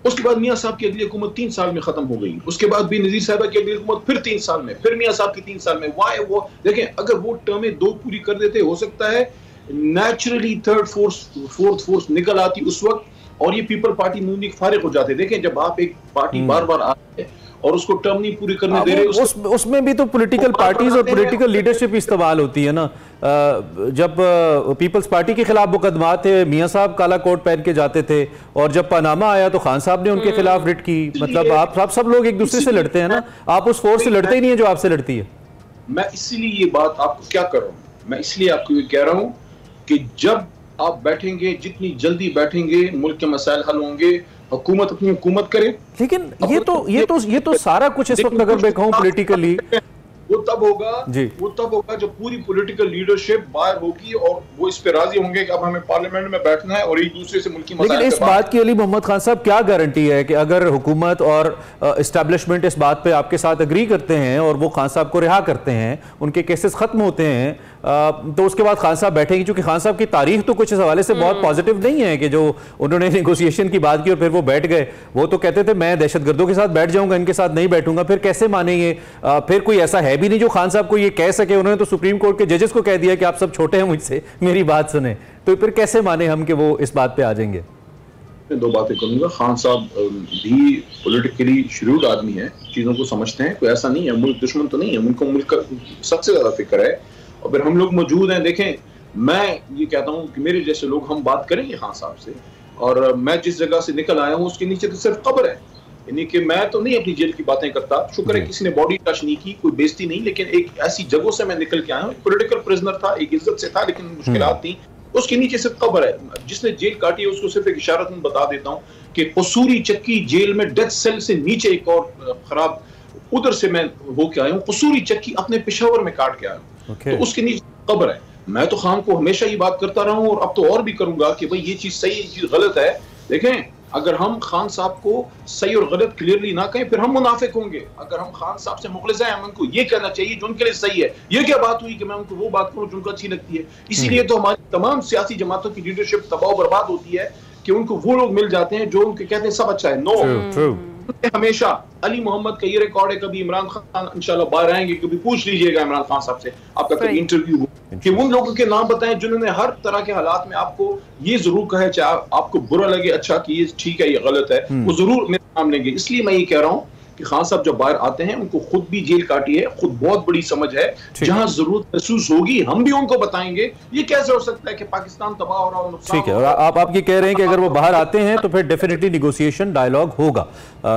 उसके बाद मियां साहब की अगली हुकूमत 3 साल में खत्म हो गई। उसके बाद बेनजीर साहिबा की अगली हुकूमत फिर 3 साल में, फिर मियां साहब की 3 साल में। वाई वो देखें, अगर वो टर्में 2 पूरी कर देते, हो सकता है नेचुरली फोर्थ फोर्स निकल आती उस वक्त और ये पीपल पार्टी मूवमेंट फारिग हो जाते। देखें, जब आप एक पार्टी बार बार आती है और उसको टर्म नहीं पूरी करने दे रहे, उसमें भी तो पॉलिटिकल पार्टीज और पॉलिटिकल लीडरशिप इस्तेमाल होती है ना। जब पीपल्स पार्टी के खिलाफ मुकदमा थे, मियां साहब काला कोट पहन के जाते थे, और जब पनामा आया तो खान साहब ने उनके खिलाफ रिट की। मतलब आप सब लोग एक दूसरे से लड़ते हैं ना, आप उस फोर्स से लड़ते ही नहीं है जो आपसे लड़ती है। मैं इसीलिए ये बात आपको क्या कर रहा हूँ, मैं इसलिए आपको ये कह रहा हूँ कि जब आप बैठेंगे, जितनी जल्दी बैठेंगे, मुल्क के मसाइल हल होंगे, हुकूमत अपनी हुकूमत करे। लेकिन ये तो सारा कुछ इस वक्त अगर मैं कहूं पॉलिटिकली, वो तब होगा जब पूरी पॉलिटिकल लीडरशिप बाहर होगी और वो इस पे राजी होंगे कि अब हमें पार्लियामेंट में बैठना है और एक दूसरे से मुल्की मसाइल। लेकिन इस बात की अली मोहम्मद खान साहब क्या गारंटी है कि अगर हुकूमत और एस्टैब्लिशमेंट इस बात पे आपके साथ एग्री करते हैं और वो खान साहब को रिहा करते हैं, उनके केसेस खत्म होते हैं, तो उसके बाद खान साहब बैठेंगे? क्योंकि खान साहब की तारीख तो कुछ इस हवाले से बहुत पॉजिटिव नहीं है कि जो उन्होंने नेगोशिएशन की बात की और फिर वो बैठ गए। वो तो कहते थे मैं दहशतगर्दों के साथ बैठ जाऊंगा, इनके साथ नहीं बैठूंगा। फिर कैसे मानेंगे? फिर कोई ऐसा है भी नहीं जो खान साहब को ये कह सके। उन्होंने तो सुप्रीम कोर्ट के जजेस को कह दिया कि आप सब छोटे हैं मुझसे, मेरी बात सुने। तो फिर कैसे माने हम कि वो इस बात पे आ जाएंगे? मैं 2 बातें करूंगा। खान साहब भी पॉलिटिकली श्रूड आदमी है, चीजों को समझते हैं, कोई ऐसा नहीं है, मुल्क दुश्मन तो नहीं है, उनको मुल्क का सबसे ज्यादा फिक्र है। और फिर हम लोग मौजूद हैं। देखें, मैं ये कहता हूँ कि मेरे जैसे लोग हम बात करेंगे खान साहब से, और मैं जिस जगह से निकल आया हूँ उसके नीचे तो सिर्फ कब्र है। यानी कि मैं तो नहीं अपनी जेल की बातें करता, शुक्र है किसी ने बॉडी टच नहीं की, कोई बेइज्जती नहीं, लेकिन एक ऐसी जगहों से मैं निकल के आया हूँ। एक पॉलिटिकल प्रिजनर था, एक इज्जत से था, लेकिन मुश्किलात थी। उसके नीचे सिर्फ कब्र है। जिसने जेल काटी है उसको सिर्फ एक इशारत में बता देता हूँ कि कसूरी चक्की जेल में डेथ सेल से नीचे एक और खराब, उधर से मैं होके आया हूँ। कसूरी चक्की अपने पेशावर में काट के आया हूँ, तो उसके नीचे कब्र है। मैं तो खान को हमेशा ये बात करता रहा हूँ और अब तो और भी करूंगा कि भाई ये चीज सही है, ये चीज गलत है। देखें, अगर हम खान साहब को सही और गलत क्लियरली ना कहें फिर हम मुनाफिक होंगे। अगर हम खान साहब से मुखलिस हैं, हम उनको ये कहना चाहिए जो उनके लिए सही है। ये क्या बात हुई कि मैं उनको वो बात करूं जो उनको अच्छी लगती है? इसीलिए तो हमारी तमाम सियासी जमातों की लीडरशिप तबाह बर्बाद होती है कि उनको वो लोग मिल जाते हैं जो उनके कहते हैं सब अच्छा है। नो, हमेशा अली मोहम्मद का ये रिकॉर्ड है, कभी इमरान खान इंशाल्लाह बाहर आएंगे, कभी पूछ लीजिएगा इमरान खान साहब से, आपका कभी इंटरव्यू हो, कि उन लोगों के नाम बताएं जिन्होंने हर तरह के हालात में आपको ये जरूर कहा है, चाहे आपको बुरा लगे, अच्छा कि ये ठीक है, ये गलत है, वो जरूर मेरे नाम लेंगे। इसलिए मैं ये कह रहा हूँ कि खान साहब जब बाहर आते हैं उनको खुद भी जेल काटी है, खुद बहुत बड़ी समझ है, जहां जरूरत महसूस होगी हम भी उनको बताएंगे। ये कैसे हो सकता है कि पाकिस्तान तबाह हो रहा हो, नुकसान ठीक है। और आप ये कह रहे हैं कि अगर वो बाहर आते हैं तो फिर डेफिनेटली निगोशिएशन डायलॉग होगा,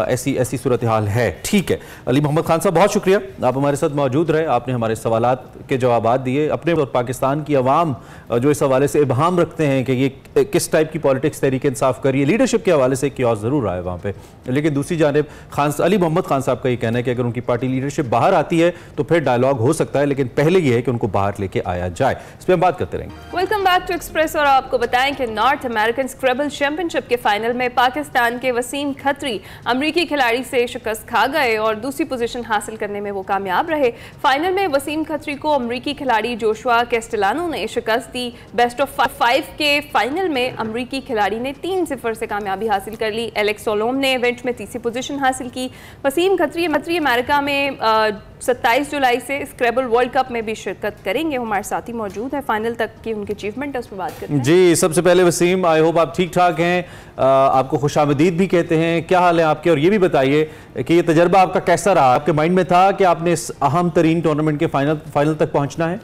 ऐसी सूरत हाल है। ठीक है, अली मोहम्मद खान साहब बहुत शुक्रिया, आप हमारे साथ मौजूद रहे, आपने हमारे सवालात के जवाब दिए। अपने और पाकिस्तान की अवाम जो इस हवाले से इबहाम रखते हैं कि ये किस टाइप की पॉलिटिक्स तहरीक इंसाफ कर रही है, लीडरशिप के हवाले से क्योस जरूर आए वहाँ पे। लेकिन दूसरी जानिब अली मोहम्मद खान साहब का ये कहना है कि अगर उनकी पार्टी लीडरशिप बाहर आती है तो फिर डायलॉग हो सकता है, लेकिन पहले ये है कि उनको बाहर लेके आया जाए। इस पर हम बात करते रहेंगे। Welcome back to Express. और आपको बताएं कि नॉर्थ अमेरिकन स्क्रैबल चैंपियनशिप के फाइनल में पाकिस्तान के वसीम खत्री अमरीकी खिलाड़ी से शिकस्त खा गए और दूसरी पोजीशन हासिल करने में वो कामयाब रहे। फाइनल में वसीम खत्री को अमरीकी खिलाड़ी जोशुआ कैस्टेलानो ने शिकस्त दी। बेस्ट ऑफ 5 के फाइनल में अमरीकी खिलाड़ी ने 3-0 से कामयाबी हासिल कर ली। एलेक्स सोलोम ने इवेंट में तीसरी पोजीशन हासिल की। वसीम खत्री अमेरिका में 27 जुलाई से स्क्रैबल वर्ल्ड कप में भी शिरकत करेंगे। हमारे साथी मौजूद है, फाइनल तक की उनकी अचीवमेंट है उस पर बात करते हैं। जी, सबसे पहले वसीम, आई होप आप ठीक ठाक हैं, आपको खुशामदीद भी कहते हैं, क्या हाल है आपके? और ये भी बताइए कि ये तजर्बा आपका कैसा रहा? आपके माइंड में था कि आपने इस अहम तरीन टूर्नामेंट के फाइनल तक पहुंचना है?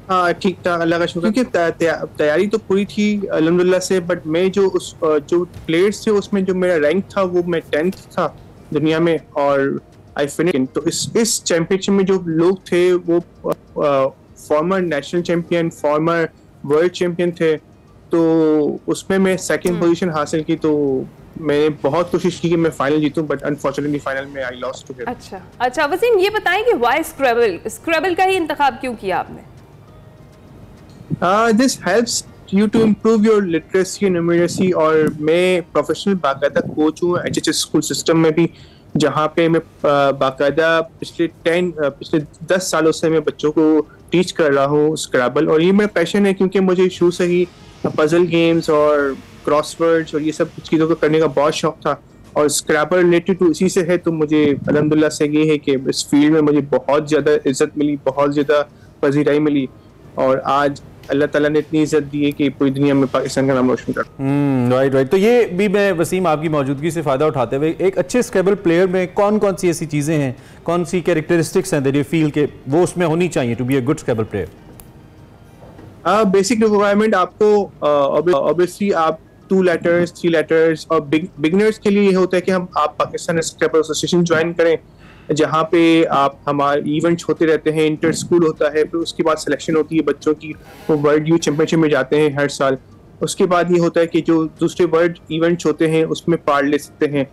हाँ, ठीक ठाक, अल्लाह का शुक्र। क्योंकि तैयारी तो पूरी थी अल्हम्दुलिल्लाह से, बट मैं जो प्लेयर्स थे उसमें जो मेरा रैंक था वो मैं 10th था दुनिया में, और आई फिनिश। तो इस चैंपियनशिप में जो लोग थे वो farmer national champion, farmer world champion थे, तो उसमें मैं सेकंड पोजीशन हासिल की। तो मैंने बहुत कोशिश की कि मैं फाइनल जीतूं, बट अनफॉर्चुनेटली फाइनल में आई लॉस्ट टू हिम। अच्छा वसीम, ये बताएं कि व्हाई स्क्रैबल का ही इंतखाब क्यों किया आपने? This helps you to improve your literacy and numeracy. और मैं प्रोफेशनल बाकायदा कोच हूँ HHS स्कूल सिस्टम में भी, जहाँ पे मैं बाकायदा पिछले 10 सालों से मैं बच्चों को टीच कर रहा हूँ स्क्रैबल। और ये मेरा पैशन है, क्योंकि मुझे शुरू से ही पजल गेम्स और क्रॉसवर्ड्स और ये सब चीज़ों को करने का बहुत शौक था, और स्क्रैबल रिलेटेड टू इसी से है। तो मुझे अल्हम्दुलिल्लाह से ये है कि इस फील्ड में मुझे बहुत ज़्यादा इज्जत मिली, बहुत ज़्यादा पजीराई मिली, और आज अल्लाह ताला ने इतनी इज्जत दी है कि पूरी दुनिया में पाकिस्तान का नाम रोशन कर। राइट। तो ये भी मैं वसीम आपकी मौजूदगी से फ़ायदा उठाते हुए, एक अच्छे स्क्रैबल प्लेयर में कौन कौन सी ऐसी चीज़ें हैं, कौन सी कैरेक्टरिस्टिक्स हैं दैट यू फील के वो उसमें होनी चाहिए to be a good Scrabble player? Basic requirement आपको ऑब्वियसली आप 2 letters 3 letters, और बिगनर्स के लिए ये होता है कि आप पाकिस्तान स्क्रैबल एसोसिएशन ज्वाइन करें, जहाँ पे आप हमारे इवेंट्स होते रहते हैं, इंटर स्कूल होता है, फिर उसके बाद सिलेक्शन होती है बच्चों की, वो वर्ल्ड यूथ चैंपियनशिप में जाते हैं हर साल। उसके बाद ये होता है कि जो दूसरे वर्ल्ड इवेंट्स होते हैं उसमें पार्ट ले सकते हैं,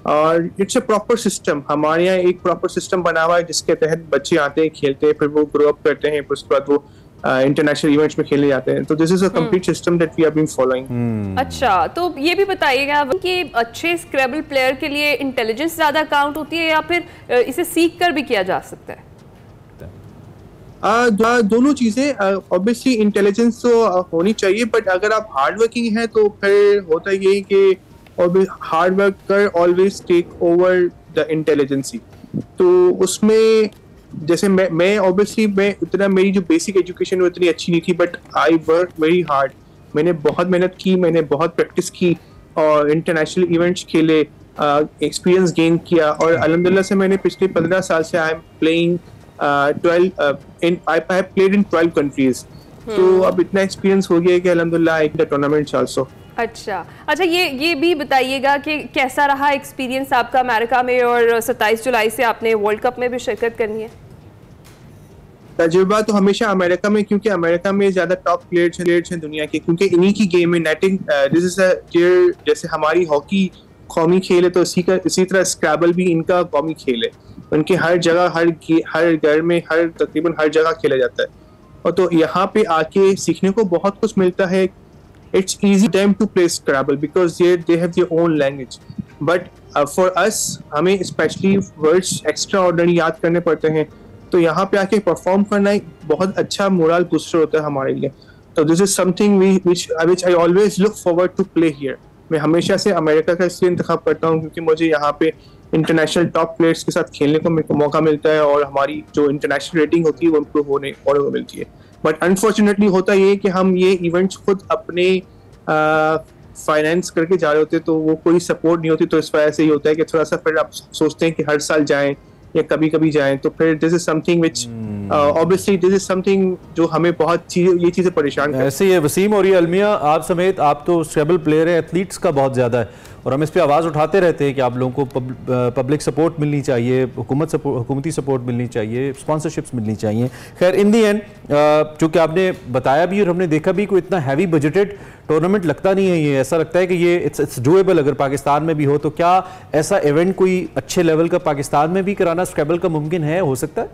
और इट्स अ प्रॉपर सिस्टम। हमारे यहाँ एक प्रॉपर सिस्टम बना हुआ है जिसके तहत बच्चे आते हैं, खेलते हैं, फिर वो ग्रो अप करते हैं, फिर उसके बाद वो इंटरनेशनल इवेंट्स में खेलने जाते हैं। तो this is a complete system that we have been following. अच्छा, तो ये भी बताइएगा कि अच्छे स्क्रैबल प्लेयर के लिए इंटेलिजेंस ज्यादा काउंट होती है या फिर इसे सीख कर भी किया जा सकता है? दोनों चीजें। ऑब्वियसली इंटेलिजेंस तो होनी चाहिए, बट अगर आप हार्ड वर्किंग है तो फिर होता ये कि hard worker always take over the intelligence. तो उसमें जैसे मैं ऑब्वियसली मेरी जो बेसिक एजुकेशन वो इतनी अच्छी नहीं थी, but I work very hard. मैंने बहुत मेहनत की, मैंने बहुत प्रैक्टिस की, और इंटरनेशनल इवेंट्स खेले, एक्सपीरियंस गेन किया, और अल्हम्दुलिल्लाह से मैंने पिछले 15 साल से आई एम प्लेइंग 12 कंट्रीज। तो अब इतना एक्सपीरियंस हो गया है कि अल्हम्दुलिल्लाह आई द टूर्नामेंट्स आल्सो। अच्छा, ये भी बताइएगा कि कैसा रहा एक्सपीरियंस आपका अमेरिका में, और 27 जुलाई से आपने वर्ल्ड कप में भी शिरकत करनी है। तजुर्बा तो हमेशा अमेरिका में, क्योंकि अमेरिका में ज्यादा टॉप प्लेयर्स हैं दुनिया के, क्योंकि इन्हीं की गेम है नेटिंग। जैसे हमारी हॉकी कौमी खेल है, तो इसी तरह स्क्रैबल भी इनका कौमी खेल है। उनके हर जगह, हर घर में, तकरीबन हर जगह खेला जाता है, और तो यहाँ पे आके सीखने को बहुत कुछ मिलता है। It's easy for them to play Scrabble because they have their own language. But for us, हमें especially words extraordinary याद करने पड़ते हैं, तो यहाँ पे आके परफॉर्म करना एक बहुत अच्छा मोरल बूस्टर होता है हमारे लिए। तो this is something which I always look forward to play here. मैं हमेशा से अमेरिका का इसलिए इंतखाब करता हूँ क्योंकि मुझे यहाँ पे इंटरनेशनल टॉप प्लेयर्स के साथ खेलने को मेरे को मौका मिलता है, और हमारी जो इंटरनेशनल रेटिंग होती है वो इम्प्रूव होने और मिलती है। बट अनफॉर्चुनेटली होता ये कि हम ये इवेंट्स खुद अपने फाइनेंस करके जा रहे होते, तो वो कोई सपोर्ट नहीं होती, तो इस वजह से ही होता है कि थोड़ा सा फिर आप सोचते हैं कि हर साल जाएं या कभी कभी जाएं, तो फिर this is something which obviously this is something जो हमें ये चीजें परेशान करती हैं। ऐसे ही है वसीम और ये अलमिया, आप समेत, आप तो स्क्रैबल प्लेयर है, एथलीट्स का बहुत ज़्यादा है, और हम इस पे आवाज़ उठाते रहते हैं कि आप लोगों को पब्लिक सपोर्ट मिलनी चाहिए, हुकूमती सपोर्ट मिलनी चाहिए, स्पॉन्सरशिप्स मिलनी चाहिए। खैर इन दी एंड चूँकि आपने बताया भी और हमने देखा भी, कोई इतना हैवी बजटेड टूर्नामेंट लगता नहीं है ये। ऐसा लगता है कि ये इट्स डूएबल अगर पाकिस्तान में भी हो, तो क्या ऐसा इवेंट कोई अच्छे लेवल का पाकिस्तान में भी कराना स्क्रैबल का मुमकिन है, हो सकता है?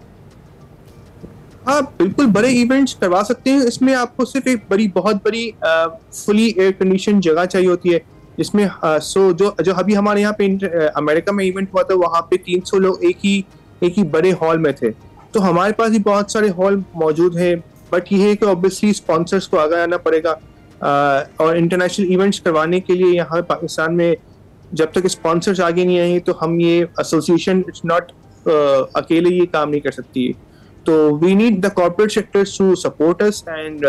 हाँ बिल्कुल, बड़े इवेंट्स करवा सकते हैं। इसमें आपको सिर्फ एक बहुत बड़ी फुली एयर कंडीशन जगह चाहिए होती है, जिसमें जो अभी हमारे यहाँ पे अमेरिका में इवेंट हुआ था, वहाँ पे 300 लोग एक ही बड़े हॉल में थे। तो हमारे पास भी बहुत सारे हॉल मौजूद हैं, बट ये है कि ऑब्वियसली स्पॉन्सर्स को आगे आना पड़ेगा, और इंटरनेशनल इवेंट्स करवाने के लिए यहाँ पाकिस्तान में जब तक स्पॉन्सर्स आगे नहीं आए तो हम ये एसोसिएशन इट्स नॉट अकेले ये काम नहीं कर सकती है। तो we need the corporate sectors to support us and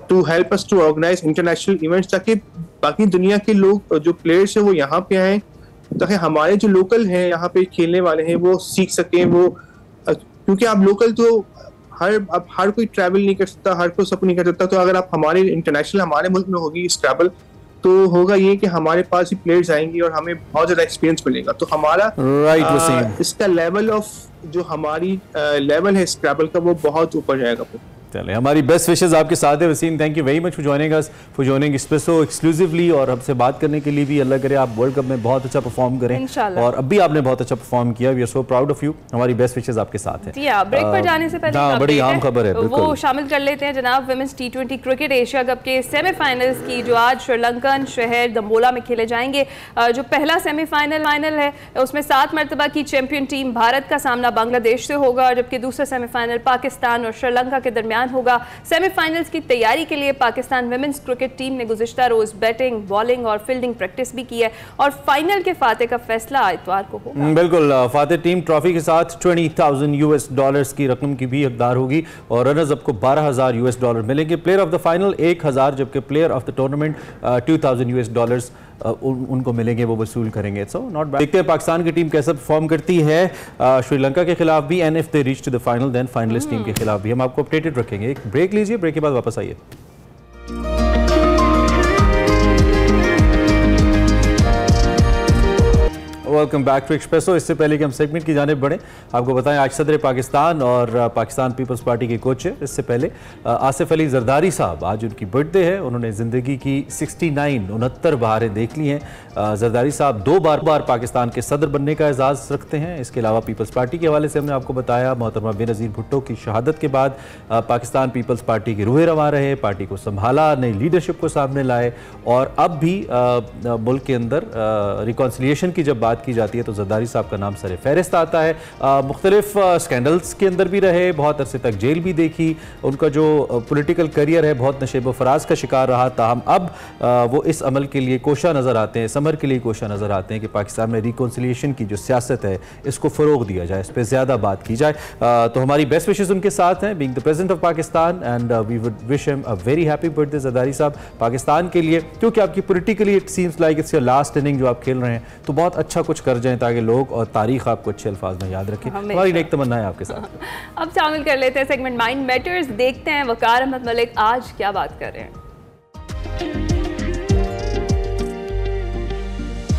to help us to organise international events, ताकि बाकी दुनिया के लोग जो प्लेयर्स हैं वो यहाँ पे आए, ताकि हमारे जो लोकल हैं यहाँ पे खेलने वाले हैं वो सीख सकें। वो क्योंकि आप लोकल तो हर कोई ट्रैवल नहीं कर सकता, हर कोई सपोर्ट नहीं कर सकता, तो अगर आप हमारे मुल्क में होगी स्क्रैबल, तो होगा ये कि हमारे पास ही प्लेयर्स आएंगे और हमें बहुत ज्यादा एक्सपीरियंस मिलेगा। तो हमारा इसका लेवल ऑफ जो हमारी लेवल है स्क्रैबल का वो बहुत ऊपर जाएगा। चले, हमारी बेस्ट विशेस आपके साथ है। Wasim, thank you very much for joining us, for joining Expresso exclusively, और हमसे बात करने के लिए भी। अल्लाह करे आप वर्ल्ड कप में बहुत अच्छा परफॉर्म करें, और अब भी आपने बहुत अच्छा परफॉर्म किया। We are so proud of you. हमारी बेस्ट विशेस आपके साथ है। ब्रेक पर जाने से पहले बड़ी अहम खबर है, वो शामिल कर लेते हैं जनाब। Women's T20 cricket Asia cup के सेमीफाइनल्स की जो आज श्रीलंकन शहर दम्बोला में खेले जाएंगे। जो पहला सेमीफाइनल है उसमें 7 मरतबा की चैंपियन टीम भारत का सामना बांग्लादेश से होगा, जबकि दूसरा सेमीफाइनल पाकिस्तान और श्रीलंका के दरमियान होगा। सेमीफाइनल्स की तैयारी के लिए पाकिस्तान विमेंस क्रिकेट टीम ने गुज़िश्ता रोज बैटिंग, बॉलिंग और फील्डिंग प्रैक्टिस भी की है, और फाइनल के फाते का फैसला इतवार को होगा। बिल्कुल, फाते टीम ट्रॉफी के साथ $20,000 की रकम की भी हकदार होगी, और रनर्स अप को $12,000 मिलेंगे। प्लेयर ऑफ द फाइनल 1,000, जबकि प्लेयर ऑफ द टूर्नामेंट $2,000 उनको मिलेंगे, वो वसूल करेंगे। So not bad. देखते हैं पाकिस्तान की टीम कैसा परफॉर्म करती है श्रीलंका के खिलाफ भी, and if they reach to the final then finalist team के खिलाफ भी। हम आपको अपडेटेड रखेंगे। एक ब्रेक लीजिए, ब्रेक के बाद वापस आइए। Welcome back to Expresso. इससे पहले कि हम सेगमेंट की जानिब बढ़ें, आपको बताएं आज सदर पाकिस्तान और पाकिस्तान पीपल्स पार्टी के कोच है। इससे पहले आसिफ अली जरदारी साहब, आज उनकी बर्थडे है। उन्होंने ज़िंदगी की 69 बहारें देख ली हैं। जरदारी साहब 2 बार पाकिस्तान के सदर बनने का एजाज़ रखते हैं। इसके अलावा पीपल्स पार्टी के हवाले से हमने आपको बताया, मोहतरमा बेनज़ीर भुट्टो की शहादत के बाद पाकिस्तान पीपल्स पार्टी के रूहे रवा रहे, पार्टी को संभाला, नई लीडरशिप को सामने लाए, और अब भी मुल्क के अंदर रिकॉन्सिलिएशन की जब बात की जाती है तो जरदारी साहब का नाम सरे फहरिस्त आता है। मुख्तलिफ स्कैंडल्स के अंदर भी रहे, बहुत अरसे तक जेल भी देखी। उनका जो पॉलिटिकल करियर है बहुत नशेब व फराज का शिकार रहा, ताहम अब वो इस अमल के लिए कोशा नज़र आते हैं, समर के लिए कोशा नज़र आते हैं कि पाकिस्तान में रिकॉन्सिलिएशन की जो सियासत है इसको फ़रोग दिया जाए, इस पर ज़्यादा बात की जाए। तो हमारी बेस्ट विशेस उनके साथ हैं, being the president of Pakistan, and we would wish him a very happy birthday Zardari साहब। पाकिस्तान के लिए, क्योंकि आपकी politically it seems like it's your last inning जो आप खेल रहे हैं, तो बहुत अच्छा कुछ कर जाएं ताकि लोग और तारीख आपको अच्छे अल्फाज में याद रखें। हमारी नेक तमन्ना है आपके साथ। अब शामिल कर लेते हैं सेगमेंट माइंड मैटर्स। देखते हैं वकार अहमद मलिक आज क्या बात कर रहे हैं।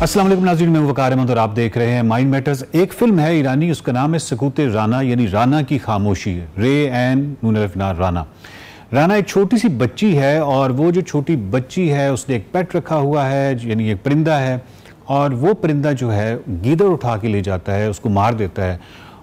अस्सलाम वालेकुम नाज़रीन, मैं वकार अहमद और आप देख रहे हैं माइंड मैटर्स। एक फिल्म है ईरानी, उसका नाम है सकूत राना, यानी राना की खामोशी। रे एन नूनरफना राना। राना एक छोटी सी बच्ची है, और वो जो छोटी बच्ची है उसने एक पेट रखा हुआ है, यानी एक परिंदा है, और वो परिंदा जो है गीदड़ उठा के ले जाता है, उसको मार देता है,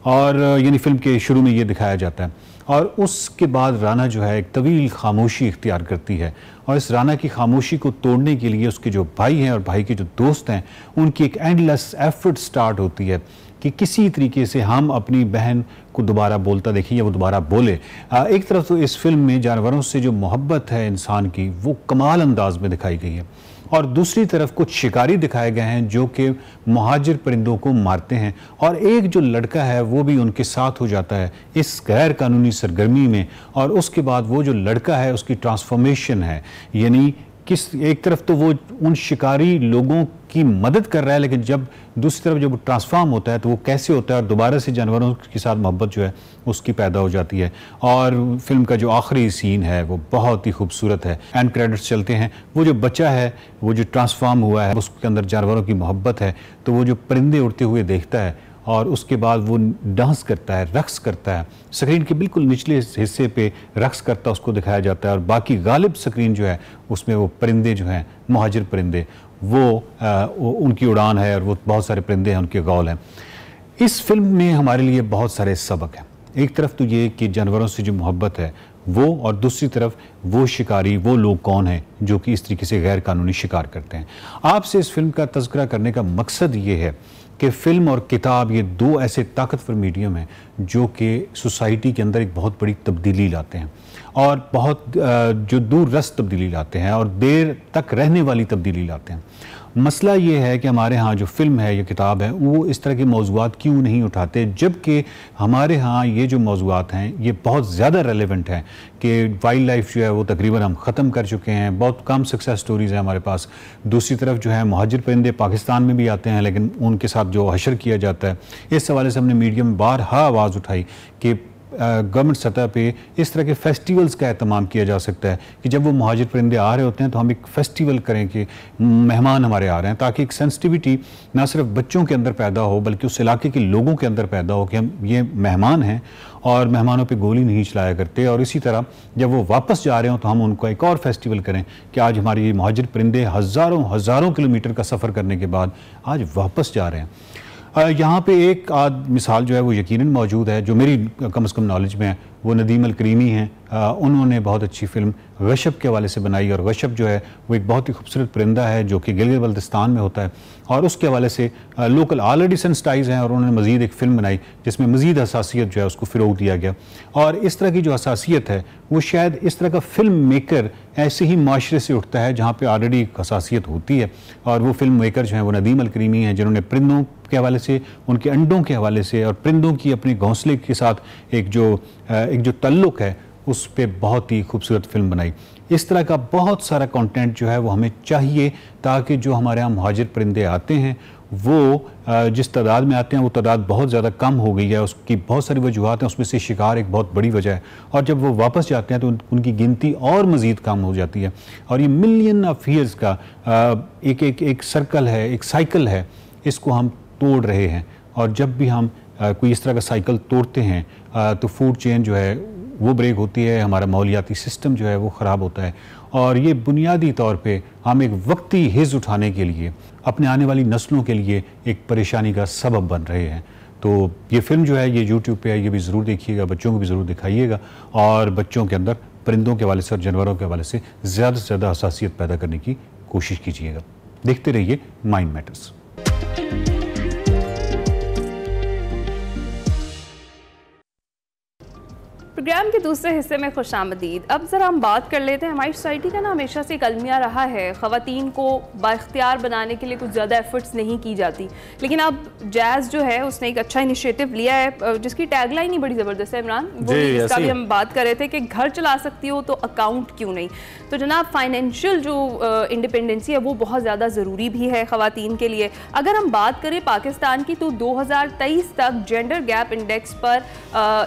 और यानी फिल्म के शुरू में ये दिखाया जाता है। और उसके बाद राना जो है एक तवील खामोशी इख्तियार करती है, और इस राना की खामोशी को तोड़ने के लिए उसके जो भाई हैं और भाई के जो दोस्त हैं उनकी एक एंडलेस एफर्ट स्टार्ट होती है कि किसी तरीके से हम अपनी बहन को दोबारा बोलता देखें या वो दोबारा बोले। एक तरफ तो इस फिल्म में जानवरों से जो मोहब्बत है इंसान की वो कमाल अंदाज में दिखाई गई है, और दूसरी तरफ कुछ शिकारी दिखाए गए हैं जो कि मुहाजिर परिंदों को मारते हैं, और एक जो लड़का है वो भी उनके साथ हो जाता है इस गैर कानूनी सरगर्मी में। और उसके बाद वो जो लड़का है उसकी ट्रांसफॉर्मेशन है, यानी किस एक तरफ तो वो उन शिकारी लोगों की मदद कर रहा है, लेकिन जब दूसरी तरफ जब ट्रांसफॉर्म होता है तो वो कैसे होता है, और दोबारा से जानवरों के साथ मोहब्बत जो है उसकी पैदा हो जाती है। और फिल्म का जो आखिरी सीन है वो बहुत ही खूबसूरत है। एंड क्रेडिट्स चलते हैं, वो जो बच्चा है वो जो ट्रांसफॉर्म हुआ है उसके अंदर जानवरों की मोहब्बत है, तो वो जो परिंदे उड़ते हुए देखता है और उसके बाद वो डांस करता है, रक्स करता है, स्क्रीन के बिल्कुल निचले हिस्से पे रक्स करता उसको दिखाया जाता है, और बाकी गालिब स्क्रीन जो है उसमें वो परिंदे जो हैं मुहाजिर परिंदे वो उनकी उड़ान है, और वो बहुत सारे परिंदे हैं उनके गौल हैं। इस फिल्म में हमारे लिए बहुत सारे सबक हैं। एक तरफ तो ये कि जानवरों से जो मोहब्बत है वो, और दूसरी तरफ वो शिकारी, वो लोग कौन हैं जो कि इस तरीके से गैर कानूनी शिकार करते हैं। आपसे इस फिल्म का तज़किरा करने का मकसद ये है कि फ़िल्म और किताब ये 2 ऐसे ताकतवर मीडियम हैं जो कि सोसाइटी के अंदर एक बहुत बड़ी तब्दीली लाते हैं, और बहुत जो दूर रस तब्दीली लाते हैं, और देर तक रहने वाली तब्दीली लाते हैं। मसला ये है कि हमारे यहाँ जो फ़िल्म है या किताब है वो इस तरह के मौज़ूआत क्यों नहीं उठाते, जबकि हमारे यहाँ ये जो मौज़ूआत हैं ये बहुत ज़्यादा रेलेवेंट हैं कि वाइल्ड लाइफ जो है वो तकरीबन हम ख़त्म कर चुके हैं, बहुत कम सक्सेस स्टोरीज़ हैं हमारे पास। दूसरी तरफ जो है मुहाजिर परिंदे पाकिस्तान में भी आते हैं, लेकिन उनके साथ जो हशर किया जाता है, इस हवाले से हमने मीडिया में बारहा आवाज़ उठाई कि गवर्नमेंट सतह पे इस तरह के फेस्टिवल्स का एहतमाम किया जा सकता है कि जब वो महाजिर परिंदे आ रहे होते हैं तो हम एक फेस्टिवल करें कि मेहमान हमारे आ रहे हैं, ताकि एक सेंसिटिविटी ना सिर्फ बच्चों के अंदर पैदा हो बल्कि उस इलाके के लोगों के अंदर पैदा हो कि हम ये मेहमान हैं और मेहमानों पे गोली नहीं चलाया करते। और इसी तरह जब वो वापस जा रहे हो तो हम उनको एक और फेस्टिवल करें कि आज हमारे ये महाजिर परिंदे हज़ारों किलोमीटर का सफ़र करने के बाद आज वापस जा रहे हैं। यहाँ पे एक आध मिसाल जो है वो यकीनन मौजूद है जो मेरी कम से कम नॉलेज में है, वो नदीम अल करीमी हैं। उन्होंने बहुत अच्छी फिल्म गशब के हवाले से बनाई, और गशब जो है वो एक बहुत ही खूबसूरत परिंदा है जो कि गिलगित बल्तिस्तान में होता है, और उसके हवाले से लोकल ऑलरेडी सेंसिटाइज हैं और उन्होंने मज़ीद एक फ़िल्म बनाई जिसमें मज़ीद हसासियत जो है उसको फ़रोग़ दिया गया। और इस तरह की जो हसासियत है वो शायद इस तरह का फ़िल्म मेकर ऐसे ही माशरे से उठता है जहाँ पर ऑलरेडी हसासियत होती है, और वो फिल्म मेकर जो हैं वो नदीम अल करीमी हैं जिन्होंने परिंदों के हवाले से, उनके अंडों के हवाले से और परिंदों की अपने घोंसले के साथ एक जो तल्लुक़ है उस पे बहुत ही खूबसूरत फिल्म बनाई। इस तरह का बहुत सारा कंटेंट जो है वो हमें चाहिए ताकि जो हमारे यहाँ मुहाजिर परिंदे आते हैं वो जिस तादाद में आते हैं वो तादाद बहुत ज़्यादा कम हो गई है। उसकी बहुत सारी वजूहत हैं, उसमें से शिकार एक बहुत बड़ी वजह है, और जब वो वापस जाते हैं तो उनकी गिनती और मज़ीद कम हो जाती है। और ये मिलियन ऑफ ईयर्स का एक सर्कल है, एक साइकिल है, इसको हम तोड़ रहे हैं। और जब भी हम कोई इस तरह का साइकिल तोड़ते हैं तो फूड चेन जो है वो ब्रेक होती है, हमारा माहौलियाती सिस्टम जो है वो ख़राब होता है, और ये बुनियादी तौर पे हम एक वक्ती हिज़ उठाने के लिए अपने आने वाली नस्लों के लिए एक परेशानी का सबब बन रहे हैं। तो ये फिल्म जो है ये यूट्यूब पे है, ये भी ज़रूर देखिएगा, बच्चों को भी ज़रूर दिखाइएगा, और बच्चों के अंदर परिंदों के हवाले से और जानवरों के हवाले से ज़्यादा से ज़्यादा हसासियत पैदा करने की कोशिश कीजिएगा। देखते रहिए माइंड मैटर्स। प्रोग्राम के दूसरे हिस्से में खुशामदीद। अब ज़रा हम बात कर लेते हैं, हमारी सोसाइटी का ना हमेशा से एक अलमिया रहा है ख़वातीन को बाइख्तियार बनाने के लिए कुछ ज़्यादा एफर्ट्स नहीं की जाती, लेकिन अब जैज़ जो है उसने एक अच्छा इनिशिएटिव लिया है जिसकी टैगलाइन ही बड़ी ज़बरदस्त है इमरान, वो इसका भी हम बात कर रहे थे कि घर चला सकती हो तो अकाउंट क्यों नहीं। तो जनाब फाइनेंशियल जो इंडिपेंडेंसी है वो बहुत ज़्यादा ज़रूरी भी है ख़वातीन के लिए। अगर हम बात करें पाकिस्तान की तो 2023 तक जेंडर गैप इंडेक्स पर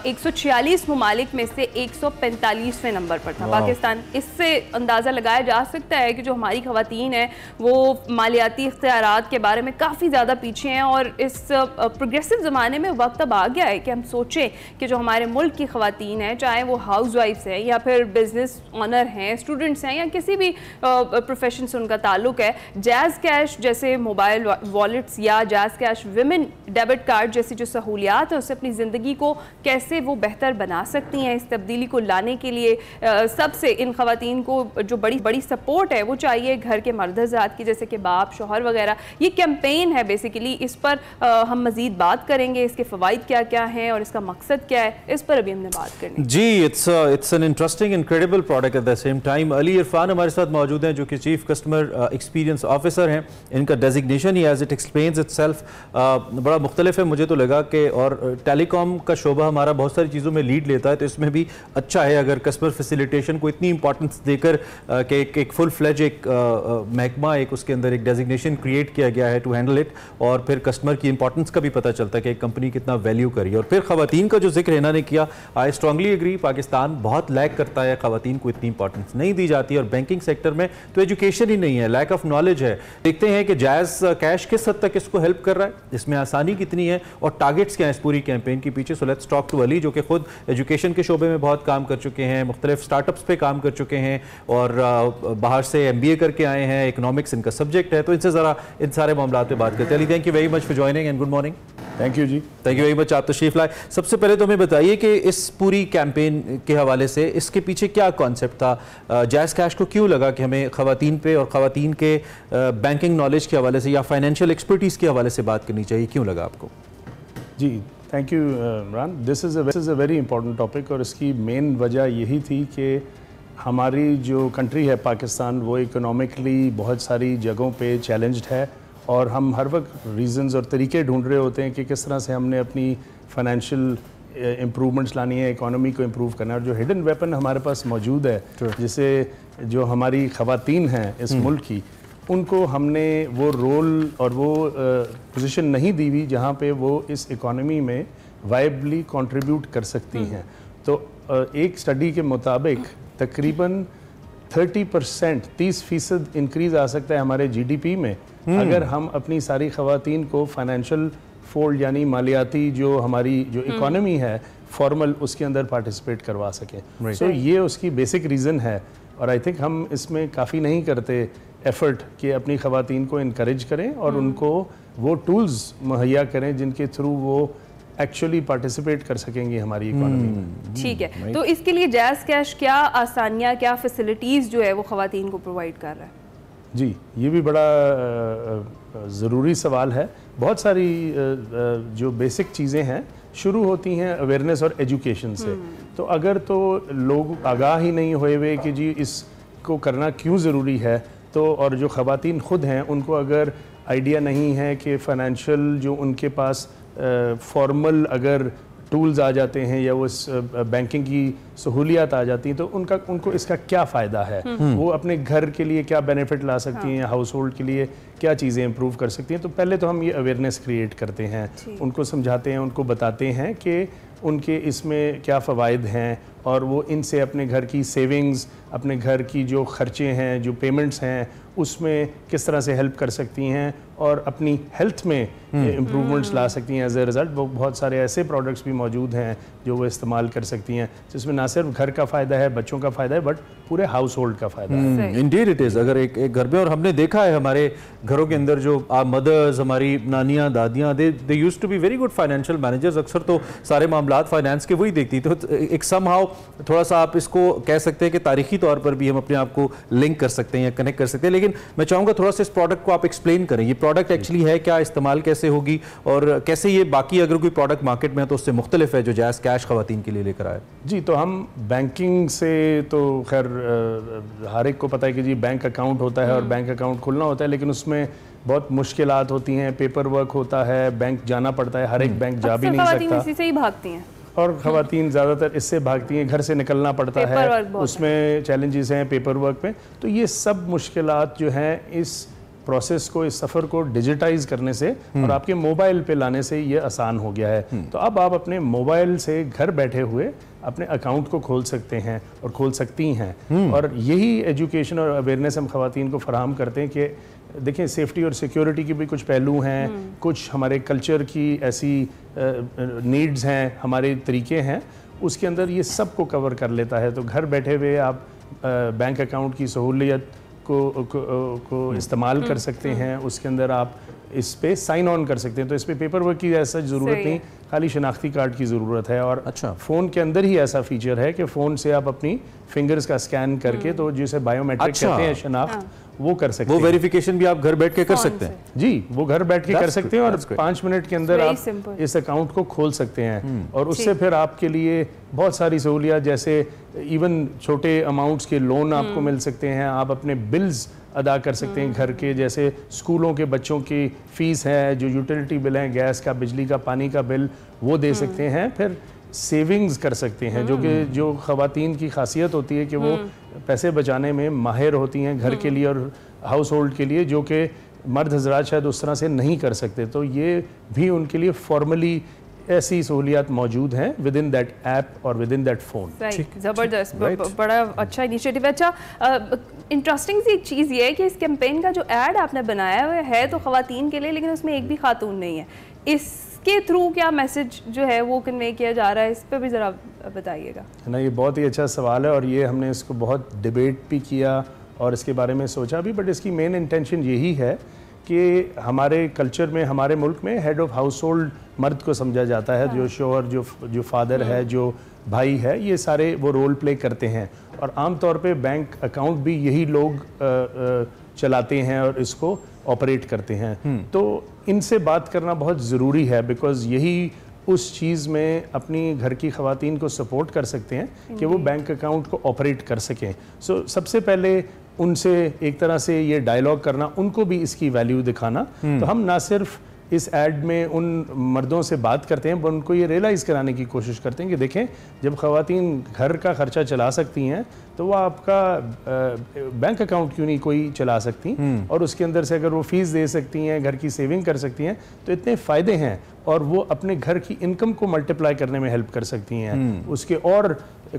146 ममालिक में से 145वें नंबर पर था पाकिस्तान। इससे अंदाज़ा लगाया जा सकता है कि जो हमारी ख़वातीन हैं वो मालियाती इख्तियारात के बारे में काफ़ी ज़्यादा पीछे हैं, और इस प्रोग्रेसिव ज़माने में वक्त अब आ गया है कि हम सोचें कि जो हमारे मुल्क की ख़वातीन हैं, चाहे वो हाउस वाइफ्स हैं या फिर बिजनेस ऑनर हैं, स्टूडेंट्स हैं या किसी भी प्रोफेशन से उनका ताल्लुक है, जैज़ कैश जैसे मोबाइल वॉलेट्स या jazz cash women debit card जैसी जो सहूलियात है उससे अपनी ज़िंदगी को कैसे वो बेहतर बना सकती हैं। इस तब्दीली को लाने के लिए सबसे इन ख़वातीन को जो बड़ी सपोर्ट है वो चाहिए घर के मर्द हज़रात की, जैसे कि बाप, शौहर वगैरह। ये कैंपेन है बेसिकली, इस पर हम मज़ीद बात करेंगे, इसके फ़वाइद क्या क्या हैं और इसका मकसद क्या है, इस पर अभी हमने बात करनी जी। It's an interesting incredible product at the same time. Ali Irfan हमारे साथ मौजूद हैं जो कि चीफ कस्टमर एक्सपीरियंस ऑफिसर हैं। इनका डेजिग्नेशन ही एज इट एक्सप्लेन्स इटसेल्फ बड़ा मुख्तलिफ है। मुझे तो लगा कि और टेलीकॉम का शोबा हमारा बहुत सारी चीज़ों में लीड लेता है, तो इसमें भी अच्छा है अगर कस्टमर फैसिलिटेशन को इतनी इंपॉर्टेंस देकर कि एक फुल फ्लेज एक महकमा, एक उसके अंदर एक डेजिग्नेशन क्रिएट किया गया है टू हैंडल इट, और फिर कस्टमर की इंपॉर्टेंस का भी पता चलता है कि एक कंपनी कितना वैल्यू करी है। और फिर खवातीन का जो जिक्र इन्होंने किया, आई स्ट्रांगली एग्री, पाकिस्तान बहुत लैक करता है, खवातीन को इतनी इंपॉर्टेंस नहीं दी जाती, और बैंकिंग सेक्टर में तो एजुकेशन ही नहीं है, लैक ऑफ नॉलेज है। देखते हैं कि जायज़ कैश किस हद तक इसको हेल्प कर रहा है, इसमें आसानी कितनी है और टारगेट्स क्या है इस पूरी कैंपेन के पीछे। So let's talk to Ali जो कि खुद एजुकेशन के शोबे में बहुत काम कर चुके हैं, मुख्तलिफ स्टार्टअप्स पे काम कर चुके हैं, और बाहर से MBA करके आए हैं, इकोनॉमिक्स इनका सब्जेक्ट है। तो इनसे ज़रा इन सारे मामला पे बात करते हैं। Ali, thank you very much for joining and good morning. Thank you ji, thank you very much, आप तशरीफ लाए। सबसे पहले तो हमें बताइए कि इस पूरी कैंपेन के हवाले से इसके पीछे क्या कॉन्सेप्ट था, जायज़ कैश को क्यों लगा कि हमें खवातीन पे और खवातीन के बैंकिंग नॉलेज के हवाले से या फाइनेंशियल एक्सपर्टीज़ के हवाले से बात करनी चाहिए, क्यों लगा आपको? जी thank you Imran, this is a very important topic, और इसकी मेन वजह यही थी कि हमारी जो कंट्री है पाकिस्तान वो इकोनॉमिकली बहुत सारी जगहों पे चैलेंज्ड है, और हम हर वक्त रीज़न्स और तरीके ढूंढ रहे होते हैं कि किस तरह से हमने अपनी फाइनेंशियल इम्प्रूवमेंट्स लानी है, इकोनॉमी को इम्प्रूव करना है। और जो हिडन वेपन हमारे पास मौजूद है, जिसे जो हमारी ख़वातीन हैं इस मुल्क की, उनको हमने वो रोल और वो पोजीशन नहीं दी हुई जहाँ पे वो इस इकोनॉमी में वाइबली कंट्रीब्यूट कर सकती हैं। तो एक स्टडी के मुताबिक तकरीबन 30% इंक्रीज आ सकता है हमारे जीडीपी में अगर हम अपनी सारी खवातीन को फाइनेंशियल फोल्ड यानी मालियाती जो हमारी जो इकोनॉमी है फॉर्मल उसके अंदर पार्टिसिपेट करवा सकें। सो ये उसकी बेसिक रीज़न है और आई थिंक हम इसमें काफ़ी नहीं करते एफर्ट कि अपनी खवातीन को इनकरेज करें और उनको वो टूल्स मुहैया करें जिनके थ्रू वो एक्चुअली पार्टिसिपेट कर सकेंगी हमारी इकोनॉमी में। ठीक है, तो इसके लिए जैज़ कैश क्या आसानियाँ, क्या फैसिलिटीज़ जो है वो खवातीन को प्रोवाइड कर रहा है? जी, ये भी बड़ा ज़रूरी सवाल है। बहुत सारी जो बेसिक चीज़ें हैं शुरू होती हैं अवेयरनेस और एजुकेशन से। तो अगर तो लोग आगाह ही नहीं हुए हुए कि जी इसको करना क्यों ज़रूरी है, तो और जो ख़वातीन ख़ुद हैं उनको अगर आइडिया नहीं है कि फ़ाइनेंशियल जो उनके पास फॉर्मल अगर टूल्स आ जाते हैं या वो बैंकिंग की सहूलियात आ जाती हैं तो उनको इसका क्या फ़ायदा है, वो अपने घर के लिए क्या बेनिफिट ला सकती हैं, हाउस होल्ड के लिए क्या चीज़ें इंप्रूव कर सकती हैं। तो पहले तो हम ये अवेयरनेस क्रिएट करते हैं, उनको समझाते हैं, उनको बताते हैं कि उनके इसमें क्या फ़वाइद हैं और वो इनसे अपने घर की सेविंग्स, अपने घर की जो खर्चे हैं, जो पेमेंट्स हैं, उसमें किस तरह से हेल्प कर सकती हैं और अपनी हेल्थ में इम्प्रूवमेंट्स ला सकती हैं एज ए रिज़ल्ट। वो बहुत सारे ऐसे प्रोडक्ट्स भी मौजूद हैं जो वो इस्तेमाल कर सकती हैं जिसमें ना सिर्फ घर का फ़ायदा है, बच्चों का फ़ायदा है, बट पूरे हाउस होल्ड का फ़ायदा है। Indeed it is. अगर एक घर में, और हमने देखा है हमारे घरों के अंदर जो मदर्स, हमारी नानियाँ, दादियाँ, they used to be very good financial managers. अक्सर तो सारे मामलात फाइनेंस के वही देखती। तो एक समहाउ थोड़ा सा आप इसको कह सकते हैं कि तारीखी तौर पर भी हम अपने आप को लिंक कर सकते हैं या कनेक्ट कर सकते हैं। लेकिन मैं चाहूँगा थोड़ा सा इस प्रोडक्ट को आप एक्सप्लेन करें। ये प्रोडक्ट एक्चुअली है क्या, इस्तेमाल कैसे होगी और कैसे ये बाकी अगर कोई प्रोडक्ट मार्केट में है तो उससे मुख्तलिफ है जो जैज़ कैश खवातीन के लिए लेकर आए? जी, तो हम बैंकिंग से तो खैर हर एक को पता है कि जी बैंक अकाउंट होता है और बैंक अकाउंट खुलना होता है, लेकिन उसमें बहुत मुश्किलात होती हैं, पेपर वर्क होता है, बैंक जाना पड़ता है, हर एक बैंक जा भी नहीं सकता। इसी से ही भागती हैं और ख़वातीन ज़्यादातर इससे भागती हैं, घर से निकलना पड़ता है, उसमें चैलेंजेस हैं पेपर वर्क में। तो ये सब मुश्किलात जो हैं इस प्रोसेस को, इस सफ़र को डिजिटाइज करने से और आपके मोबाइल पे लाने से ये आसान हो गया है। तो अब आप अपने मोबाइल से घर बैठे हुए अपने अकाउंट को खोल सकते हैं और खोल सकती हैं। और यही एजुकेशन और अवेयरनेस हम ख़वातीन को फराहम करते हैं कि देखें सेफ्टी और सिक्योरिटी के भी कुछ पहलू हैं, कुछ हमारे कल्चर की ऐसी नीड्स हैं, हमारे तरीके हैं, उसके अंदर ये सब को कवर कर लेता है। तो घर बैठे हुए आप बैंक अकाउंट की सहूलियत को इस्तेमाल कर सकते हैं, उसके अंदर आप इस पे साइन ऑन कर सकते हैं। तो इस पे पेपर वर्क की ऐसा ज़रूरत नहीं, खाली शनाख्ती कार्ड की ज़रूरत है। और फ़ोन के अंदर ही ऐसा फीचर है कि फ़ोन से आप अपनी फिंगर्स का स्कैन करके, तो जिसे बायोमेट्रिक कहते हैं, शनाख्त, वो कर सकते हैं। वो वेरिफिकेशन भी आप घर बैठ के कर सकते हैं? जी, वो घर बैठ के कर सकते हैं और 5 मिनट के अंदर आप इस अकाउंट को खोल सकते हैं। और उससे फिर आपके लिए बहुत सारी सहूलियत, जैसे इवन छोटे अमाउंट्स के लोन आपको मिल सकते हैं, आप अपने बिल्स अदा कर सकते हैं घर के, जैसे स्कूलों के बच्चों की फ़ीस है, जो यूटिलिटी बिल हैं, गैस का, बिजली का, पानी का बिल, वो दे सकते हैं। फिर सेविंग्स कर सकते हैं, जो ख़वातीन की खासियत होती है कि वो पैसे बचाने में माहिर होती हैं घर के लिए और हाउस होल्ड के लिए, जो कि मर्द हजरात शायद उस तरह से नहीं कर सकते। तो ये भी उनके लिए फॉर्मली ऐसी सहूलियात मौजूद हैं विद इन दैट ऐप और विद इन दैट फ़ोन। ज़बरदस्त, बड़ा अच्छा इनिशिएटिव है। अच्छा, इंटरेस्टिंग सी एक चीज़ ये है कि इस कैंपेन का जो ऐड आपने बनाया हुआ है तो ख़वातीन के लिए, लेकिन उसमें एक भी खातून नहीं है। इसके थ्रू क्या मैसेज जो है वो कन्वे किया जा रहा है, इस पर भी ज़रा बताइएगा ना। ये बहुत ही अच्छा सवाल है और ये हमने इसको बहुत डिबेट भी किया और इसके बारे में सोचा भी, बट इसकी मेन इंटेंशन यही है कि हमारे कल्चर में, हमारे मुल्क में हेड ऑफ हाउस होल्ड मर्द को समझा जाता है, जो शोहर, जो फादर है, जो भाई है, ये सारे वो रोल प्ले करते हैं। और आम तौर पे बैंक अकाउंट भी यही लोग चलाते हैं और इसको ऑपरेट करते हैं। तो इनसे बात करना बहुत ज़रूरी है, बिकॉज़ यही उस चीज़ में अपनी घर की ख़वातीन को सपोर्ट कर सकते हैं कि वो बैंक अकाउंट को ऑपरेट कर सकें। सो सबसे पहले उनसे एक तरह से ये डायलॉग करना, उनको भी इसकी वैल्यू दिखाना। तो हम ना सिर्फ इस ऐड में उन मर्दों से बात करते हैं, उनको ये रियलाइज़ कराने की कोशिश करते हैं कि देखें, जब ख़वातीन घर का ख़र्चा चला सकती हैं तो वो आपका बैंक अकाउंट क्यों नहीं कोई चला सकती, और उसके अंदर से अगर वो फ़ीस दे सकती हैं, घर की सेविंग कर सकती हैं, तो इतने फ़ायदे हैं, और वो अपने घर की इनकम को मल्टीप्लाई करने में हेल्प कर सकती हैं, उसके और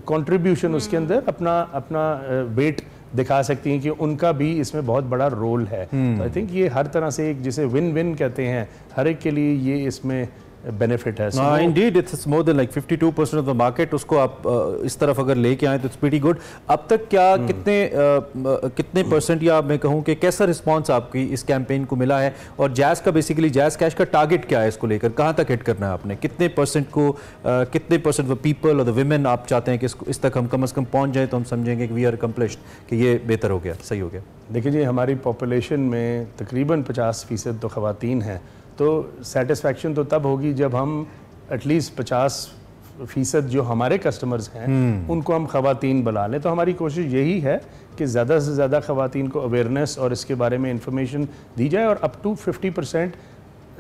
कंट्रीब्यूशन उसके अंदर अपना वेट दिखा सकती हैं कि उनका भी इसमें बहुत बड़ा रोल है। तो आई थिंक ये हर तरह से एक, जिसे विन विन कहते हैं, हर एक के लिए ये इसमें बेनिफिट है। Indeed it's more than like 52% of the market. उसको आप इस तरफ अगर लेके आए तो इट्स प्रीटी गुड। अब तक क्या कितने परसेंट, या मैं कहूँ कि कैसा रिस्पांस आपकी इस कैंपेन को मिला है, और जैज़ का बेसिकली जैज़ कैश का टारगेट क्या है इसको लेकर, कहाँ तक हिट करना है आपने, कितने परसेंट को कितने परसेंट द पीपल और द विमेन आप चाहते हैं कि इस तक हम कम से कम पहुँच जाए तो हम समझेंगे कि वी आर अकम्प्लिश्ड, कि ये बेहतर हो गया, सही हो गया? देखिए जी, हमारी पॉपुलेशन में तकरीबन 50% तो ख़वातीन हैं, तो सेटिस्फैक्शन तो तब होगी जब हम एटलीस्ट 50% जो हमारे कस्टमर्स हैं उनको हम ख़वातीन बुला लें। तो हमारी कोशिश यही है कि ज़्यादा से ज़्यादा ख़वातीन को अवेयरनेस और इसके बारे में इंफॉर्मेशन दी जाए, और अप टू 50%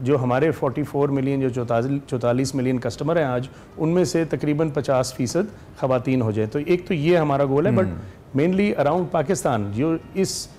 जो हमारे 44 मिलियन जो 44 मिलियन कस्टमर हैं आज, उनमें से तकरीबन 50% ख़वातीन हो जाए। तो एक तो ये हमारा गोल है, बट मेनली अराउंड पाकिस्तान जो इस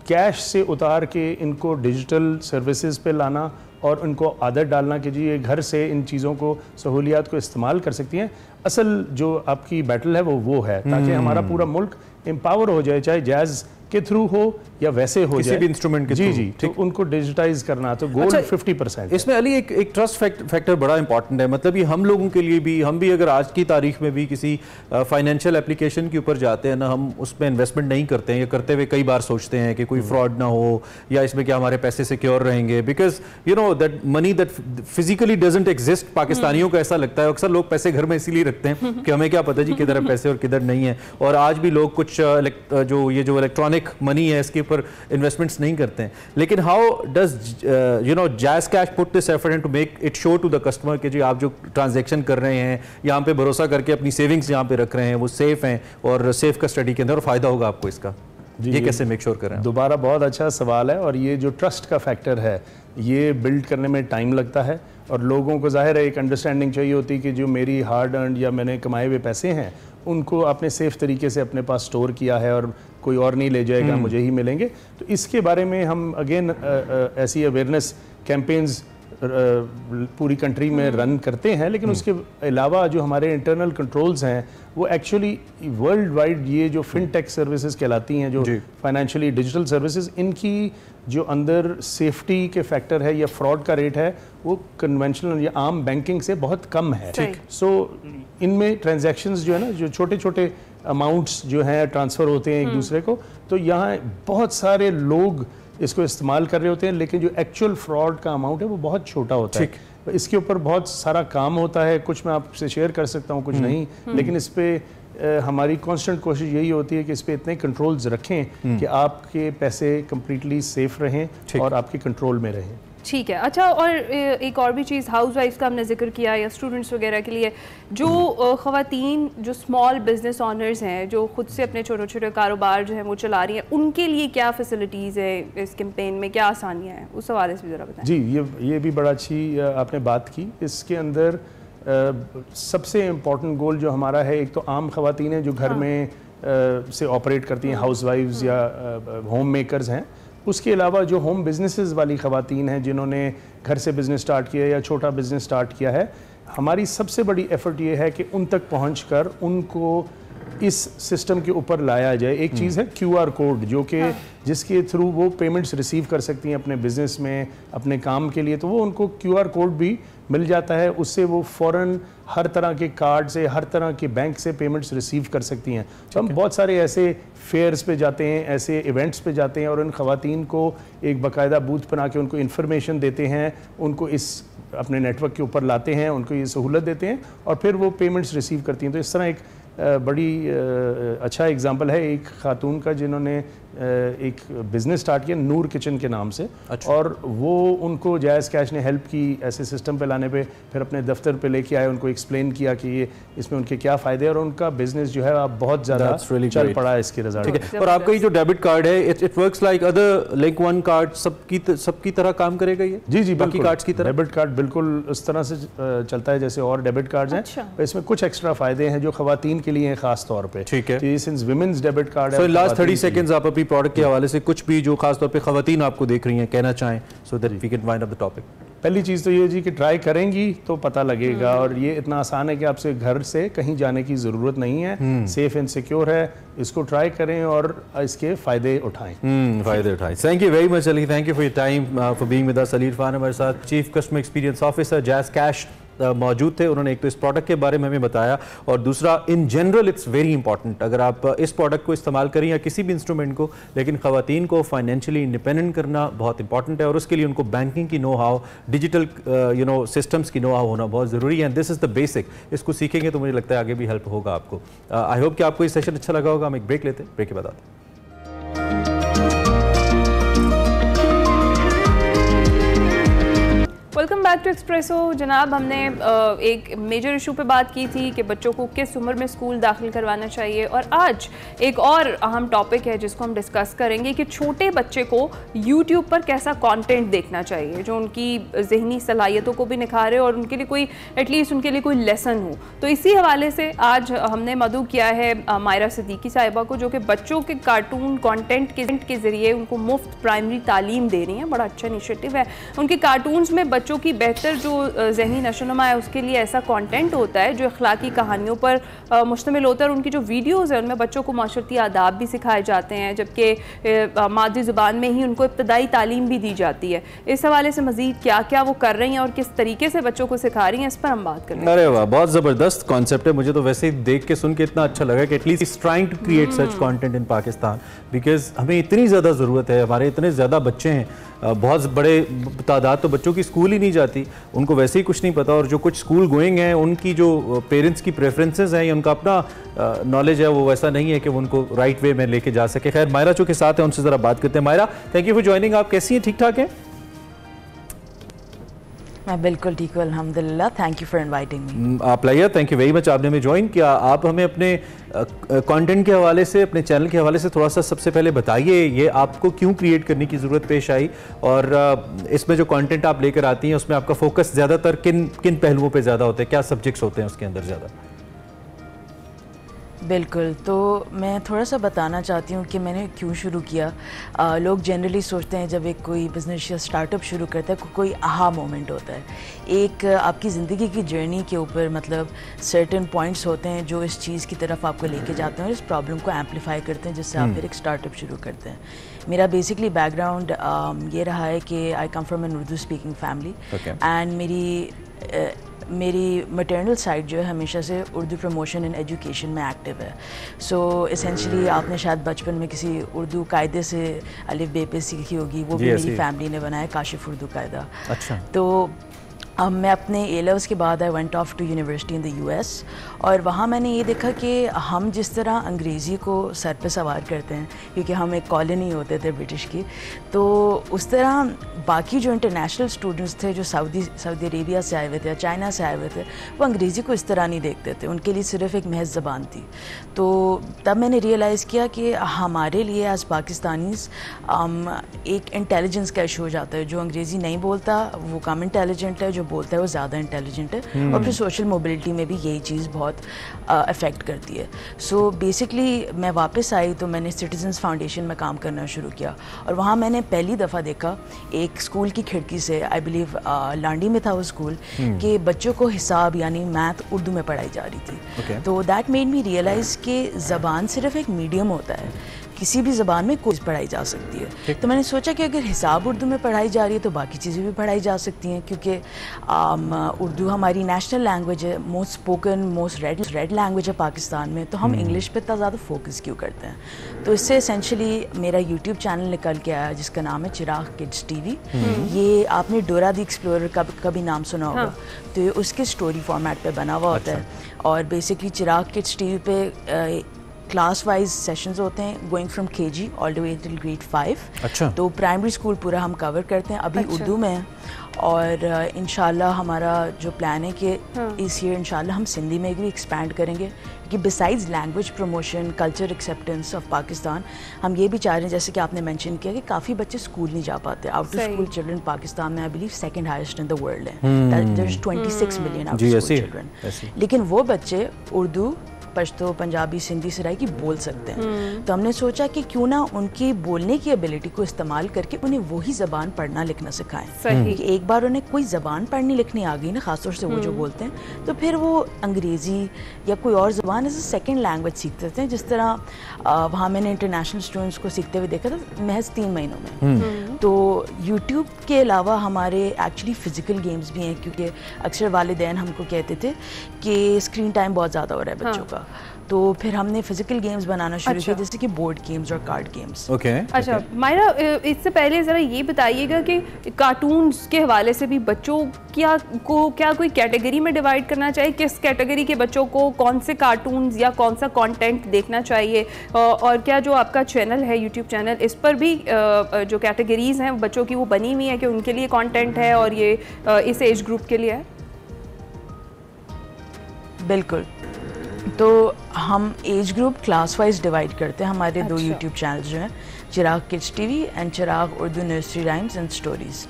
कैश से उतार के इनको डिजिटल सर्विसेज पे लाना और उनको आदत डालना कि जी ये घर से इन चीज़ों को, सहूलियात को इस्तेमाल कर सकती हैं। असल जो आपकी बैटल है वो है, ताकि हमारा पूरा मुल्क एम्पावर हो जाए, चाहे जैज़ के थ्रू हो या वैसे हो किसी जाए, भी इंस्ट्रूमेंट के जी थ्रू। जी, तो उनको डिजिटाइज करना, तो गोल 50%। इसमें अली एक ट्रस्ट फैक्टर बड़ा इंपॉर्टेंट है। मतलब ये हम लोगों के लिए भी, हम भी अगर आज की तारीख में भी किसी फाइनेंशियल एप्लीकेशन के ऊपर जाते हैं ना, हम उसमें इन्वेस्टमेंट नहीं करते हैं, या करते हुए कई बार सोचते हैं कि कोई फ्रॉड ना हो, या इसमें क्या हमारे पैसे सिक्योर रहेंगे, because you know that money that physically doesn't exist. पाकिस्तानियों को ऐसा लगता है, अक्सर लोग पैसे घर में इसीलिए रखते हैं कि हमें क्या पता जी किधर है पैसे और किधर नहीं है। और आज भी लोग कुछ जो इलेक्ट्रॉनिक मनी है इसके ऊपर इन्वेस्टमेंट्स नहीं करते हैं। लेकिन how does Jazz Cash put this effort in to make it show to the customer कि जी आप जो ट्रांजैक्शन कर रहे हैं, यहाँ पे भरोसा करके अपनी सेविंग्स यहाँ पे रख रहे हैं, वो सेफ हैं और सेफ कस्टडी के अंदर, और फायदा होगा आपको इसका। ये कैसे मेक श्योर कर रहे हैं? दोबारा बहुत अच्छा सवाल है, और ये जो ट्रस्ट का फैक्टर है ये बिल्ड करने में टाइम लगता है, और लोगों को जाहिर है एक अंडरस्टैंडिंग चाहिए होती है कि जो मेरी हार्ड अर्न या मैंने कमाए हुए पैसे हैं उनको आपने सेफ तरीके से अपने पास स्टोर किया है और कोई और नहीं ले जाएगा, मुझे ही मिलेंगे। तो इसके बारे में हम अगेन ऐसी अवेयरनेस कैंपेन्स पूरी कंट्री में रन करते हैं, लेकिन उसके अलावा जो हमारे इंटरनल कंट्रोल्स हैं वो एक्चुअली वर्ल्ड वाइड ये जो फिनटेक सर्विसेज कहलाती हैं, जो फाइनेंशियली डिजिटल सर्विसेज, इनकी जो अंदर सेफ्टी के फैक्टर है या फ्रॉड का रेट है वो कन्वेंशनल या आम बैंकिंग से बहुत कम है। सो इनमें ट्रांजैक्शंस जो है ना, जो छोटे छोटे अमाउंट्स जो हैं ट्रांसफ़र होते हैं एक दूसरे को, तो यहाँ बहुत सारे लोग इसको इस्तेमाल कर रहे होते हैं, लेकिन जो एक्चुअल फ्रॉड का अमाउंट है वो बहुत छोटा होता है। तो इसके ऊपर बहुत सारा काम होता है, कुछ मैं आपसे शेयर कर सकता हूँ, कुछ नहीं, लेकिन इस पे हमारी कांस्टेंट कोशिश यही होती है कि इस पे इतने कंट्रोल्स रखें कि आपके पैसे कंप्लीटली सेफ रहें और आपके कंट्रोल में रहें। ठीक है। अच्छा, और एक और भी चीज़, हाउस वाइफ का हमने जिक्र किया, या स्टूडेंट्स वगैरह के लिए जो ख़वातीन जो स्मॉल बिजनेस ऑनर्स हैं, जो खुद से अपने छोटे छोटे कारोबार जो है वो चला रही हैं, उनके लिए क्या फैसिलिटीज़ है इस कैंपेन में, क्या आसानियाँ हैं, उस हवाले से भी ज़रा बताएं। जी, ये भी बड़ा अच्छी आपने बात की। इसके अंदर सबसे इम्पॉर्टेंट गोल जो हमारा है, एक तो आम ख़वातीन हैं जो घर में से ऑपरेट करती हैं, हाउस वाइफ्स या होम मेकर्स हैं। उसके अलावा जो होम बिजनेसेस वाली ख़वातीन हैं जिन्होंने घर से बिज़नेस स्टार्ट किया या छोटा बिज़नेस स्टार्ट किया है, हमारी सबसे बड़ी एफ़र्ट ये है कि उन तक पहुंचकर उनको इस सिस्टम के ऊपर लाया जाए। एक चीज़ है QR कोड, जो कि जिसके थ्रू वो पेमेंट्स रिसीव कर सकती हैं अपने बिज़नेस में, अपने काम के लिए, तो वो उनको QR कोड भी मिल जाता है, उससे वो फ़ौरन हर तरह के कार्ड से, हर तरह के बैंक से पेमेंट्स रिसीव कर सकती हैं। तो हम बहुत सारे ऐसे फेयर्स पे जाते हैं, ऐसे इवेंट्स पे जाते हैं और उन ख़वातीन को एक बाकायदा बूथ बना के उनको इन्फॉर्मेशन देते हैं, उनको इस अपने नेटवर्क के ऊपर लाते हैं, उनको ये सहूलत देते हैं और फिर वो पेमेंट्स रिसीव करती हैं। तो इस तरह एक बड़ी अच्छा एग्जांपल है एक खातून का जिन्होंने एक बिज़नेस स्टार्ट किया नूर किचन के नाम से। अच्छा। और वो उनको जायज़ कैश ने हेल्प की ऐसे सिस्टम पे लाने पे, फिर अपने दफ्तर पे लेके आए, उनको एक्सप्लेन किया कि ये इसमें उनके क्या फ़ायदे, और उनका बिजनेस जो है अब बहुत ज़्यादा चल पड़ा है इसके रिजल्ट। और आपका ये जो डेबिट कार्ड है it works like other link one card, सबकी तरह काम करेगा ये? जी बाकी कार्ड्स की तरह डेबिट कार्ड बिल्कुल उस तरह से चलता है जैसे और डेबिट कार्ड्स हैं। अच्छा। इसमें कुछ एक्स्ट्रा फायदे हैं जो खवातीन के लिए हैं खास तौर पे। ठीक है। सिंस विमेंस डेबिट कार्ड है। सो लास्ट 30 सेकंड्स आप अपनी प्रोडक्ट के हवाले से कुछ भी जो खास तौर पे खवातीन आपको देख रही हैं कहना चाहें, so that we can wind up the topic. पहली चीज़ तो ये जी कि ट्राई करेंगी तो पता लगेगा, और ये इतना आसान है कि आपसे घर से कहीं जाने की ज़रूरत नहीं है, सेफ एंड सिक्योर है, इसको ट्राई करें और इसके फ़ायदे उठाएं। फ़ायदे उठाएं। Thank you very much Ali, thank you for your time, for being with us. Ali Irfan हमारे साथ chief customer experience officer jazz cash मौजूद थे। उन्होंने एक तो इस प्रोडक्ट के बारे में हमें बताया, और दूसरा in general it's very important, अगर आप इस प्रोडक्ट को इस्तेमाल करें या किसी भी इंस्ट्रूमेंट को, लेकिन ख़वातीन को फाइनेंशियली इंडिपेंडेंट करना बहुत इंपॉर्टेंट है, और उसके लिए उनको बैंकिंग की नो हाउ, डिजिटल सिस्टम्स की नो हाउ होना बहुत ज़रूरी है। This is the basic. इसको सीखेंगे तो मुझे लगता है आगे भी हेल्प होगा आपको। आई होप कि आपको ये सेशन अच्छा लगा होगा। हम एक ब्रेक लेते हैं, ब्रेक के बाद आते हैं। Welcome back to Expresso. जनाब, हमने एक मेजर इशू पे बात की थी कि बच्चों को किस उम्र में स्कूल दाखिल करवाना चाहिए, और आज एक और अहम टॉपिक है जिसको हम डिस्कस करेंगे कि छोटे बच्चे को यूट्यूब पर कैसा कंटेंट देखना चाहिए जो उनकी जहनी सलाहियतों को भी निखारे और उनके लिए कोई एटलीस्ट उनके लिए कोई लेसन हो। तो इसी हवाले से आज हमने मदऊ किया है मायरा सिद्दीकी साहिबा को, जो कि बच्चों के कार्टून कॉन्टेंट के ज़रिए उनको मुफ्त प्राइमरी तालीम दे रही हैं। बड़ा अच्छा इनिशिएटिव है। उनके कार्टून्स में बच्चों की बेहतर जो ज़हनी नशोनुमा है उसके लिए ऐसा कंटेंट होता है जो अखलाकी कहानियों पर मुश्तमिल होता है, और उनकी जो वीडियोज़ हैं उनमें बच्चों को माशरती आदाब भी सिखाए जाते हैं, जबकि मादरी ज़ुबान में ही उनको इब्तदाई तालीम भी दी जाती है। इस हवाले से मज़ीद क्या क्या वो कर रही हैं और किस तरीके से बच्चों को सिखा रही हैं, इस पर हम बात करेंगे। अरे वाह, बहुत ज़बरदस्त कॉन्सेप्ट है। मुझे तो वैसे ही देख के सुन के इतना अच्छा लगा कि at least is trying to create such content in Pakistan, because हमें इतनी ज़्यादा ज़रूरत है। हमारे इतने ज़्यादा बच्चे हैं, बहुत बड़े तादाद तो बच्चों की स्कूल ही नहीं जाती, उनको वैसे ही कुछ नहीं पता, और जो कुछ स्कूल गोइंग हैं उनकी जो पेरेंट्स की प्रेफरेंसेस हैं या उनका अपना नॉलेज है वो वैसा नहीं है कि वो उनको राइट वे में लेके जा सके। खैर, मायरा जो के साथ है उनसे ज़रा बात करते हैं। Maira, thank you for joining. आप कैसी हैं? ठीक ठाक हैं? मैं बिल्कुल ठीक हूँ, अल्हम्दुलिल्लाह। Thank you for inviting me. आप लाइया, थैंक यू वेरी मच, आपने हमें ज्वाइन किया। आप हमें अपने कंटेंट के हवाले से, अपने चैनल के हवाले से थोड़ा सा सबसे पहले बताइए, ये आपको क्यों क्रिएट करने की ज़रूरत पेश आई, और इसमें जो कंटेंट आप लेकर आती हैं उसमें आपका फोकस ज़्यादातर किन पहलुओं पे ज़्यादा होता है, क्या सब्जेक्ट्स होते हैं उसके अंदर ज़्यादा? बिल्कुल, तो मैं थोड़ा सा बताना चाहती हूँ कि मैंने क्यों शुरू किया। लोग जनरली सोचते हैं जब एक कोई बिज़नेस या स्टार्टअप शुरू करता है कोई आहा मोमेंट होता है, एक आपकी ज़िंदगी की जर्नी के ऊपर मतलब सर्टेन पॉइंट्स होते हैं जो इस चीज़ की तरफ आपको लेके जाते हैं और इस प्रॉब्लम को एम्पलीफाई करते हैं, जिससे आप फिर एक स्टार्टअप शुरू करते हैं। मेरा बेसिकली बैकग्राउंड ये रहा है कि I come from an Urdu speaking family, and मेरी मटर्नल साइड जो है हमेशा से उर्दू प्रमोशन एंड एजुकेशन में एक्टिव है। सो एसेंशली आपने शायद बचपन में किसी उर्दू कायदे से अलिफ बे पे सीखी होगी, वो भी मेरी फैमिली ने बनाया, काशिफ उर्दू कायदा। अच्छा। तो मैं अपने A-levels के बाद I went off to university in the US, और वहाँ मैंने ये देखा कि हम जिस तरह अंग्रेज़ी को सर पे सवार करते हैं क्योंकि हम एक कॉलोनी होते थे ब्रिटिश की, तो उस तरह बाकी जो इंटरनेशनल स्टूडेंट्स थे जो सऊदी अरेबिया से आए हुए थे या चाइना से आए हुए थे, वो अंग्रेज़ी को इस तरह नहीं देखते थे, उनके लिए सिर्फ एक महज ज़बान थी। तो तब मैंने रियलाइज़ किया कि हमारे लिए एज़ पाकिस्तानीज़ एक इंटेलिजेंस का इशू हो जाता है, जो अंग्रेज़ी नहीं बोलता वो कम इंटेलिजेंट है, जो बोलता है वो ज़्यादा इंटेलिजेंट है, और फिर सोशल मोबिलिटी में भी यही चीज़ बहुत अफेक्ट करती है। सो बेसिकली मैं वापस आई तो मैंने सिटीजन्स फाउंडेशन में काम करना शुरू किया, और वहाँ मैंने पहली दफ़ा देखा एक स्कूल की खिड़की से, आई बिलीव लांडी में था वो स्कूल, कि बच्चों को हिसाब यानी मैथ उर्दू में पढ़ाई जा रही थी। तो दैट मेड मी रियलाइज़ कि ज़बान सिर्फ एक मीडियम होता है किसी भी ज़बान में कोई पढ़ाई जा सकती है। तो मैंने सोचा कि अगर हिसाब उर्दू में पढ़ाई जा रही है तो बाकी चीज़ें भी पढ़ाई जा सकती हैं, क्योंकि उर्दू हमारी नेशनल लैंग्वेज है, most spoken most red language है पाकिस्तान में, तो हम इंग्लिश पे इतना ज़्यादा फोकस क्यों करते हैं। तो इससे एसेंशली मेरा यूट्यूब चैनल निकल के आया जिसका नाम है चिराग किड्स टीवी। ये आपने डोरा द एक्सप्लोरर का कभी नाम सुना होगा, तो ये उसके स्टोरी फॉर्मेट पे बना हुआ होता है। और बेसिकली चिराग किड्स टीवी पे क्लास वाइज सेशंस होते हैं, going from KG all the way till grade 5। अच्छा। तो प्राइमरी स्कूल पूरा हम कवर करते हैं, अभी उर्दू में है। और इंशाल्लाह हमारा जो प्लान है कि इस ईयर इंशाल्लाह हम सिंधी में भी एक्सपैंड करेंगे, कि besides language promotion, culture acceptance of Pakistan, हम ये भी चाह रहे हैं, जैसे कि आपने मेंशन किया कि काफ़ी बच्चे स्कूल नहीं जा पाते। Out of school children Pakistan में I believe second highest in the world है, there is 26 million out of school children. लेकिन वो बच्चे उर्दू, पश्तो, पंजाबी, सिंधी, सराइकी बोल सकते हैं। तो हमने सोचा कि क्यों ना उनकी बोलने की एबिलिटी को इस्तेमाल करके उन्हें वही ज़बान पढ़ना लिखना सिखाएं। कि एक बार उन्हें कोई ज़बान पढ़नी लिखनी आ गई ना, खासतौर से वो जो बोलते हैं, तो फिर वो अंग्रेज़ी या कोई और ज़बान एज ए सेकेंड लैंग्वेज सीख सकते हैं। जिस तरह वहाँ मैंने इंटरनेशनल स्टूडेंट्स को सीखते हुए देखा था महज 3 महीनों में। तो यूट्यूब के अलावा हमारे एक्चुअली फ़िज़िकल गेम्स भी हैं, क्योंकि अक्सर वालिदैन हमको कहते थे कि स्क्रीन टाइम बहुत ज़्यादा हो रहा है बच्चों का। तो फिर हमने फिजिकल गेम्स बनाना शुरू किया, जैसे कि बोर्ड गेम्स और कार्ड गेम्स। अच्छा मायरा, इससे पहले ज़रा ये बताइएगा कि कार्टून्स के हवाले से भी बच्चों क्या कोई कैटेगरी में डिवाइड करना चाहिए? किस कैटेगरी के बच्चों को कौन से कार्टून्स या कौन सा कंटेंट देखना चाहिए? और क्या जो आपका चैनल है, यूट्यूब चैनल, इस पर भी जो कैटेगरीज हैं बच्चों की वो बनी हुई है कि उनके लिए कंटेंट है और ये इस एज ग्रुप के लिए है? बिल्कुल। तो हम age group class wise divide करते हैं। हमारे 2 यूट्यूब चैनल्स जो हैं, Chirag kids TV and Chirag Urdu nursery rhymes and stories.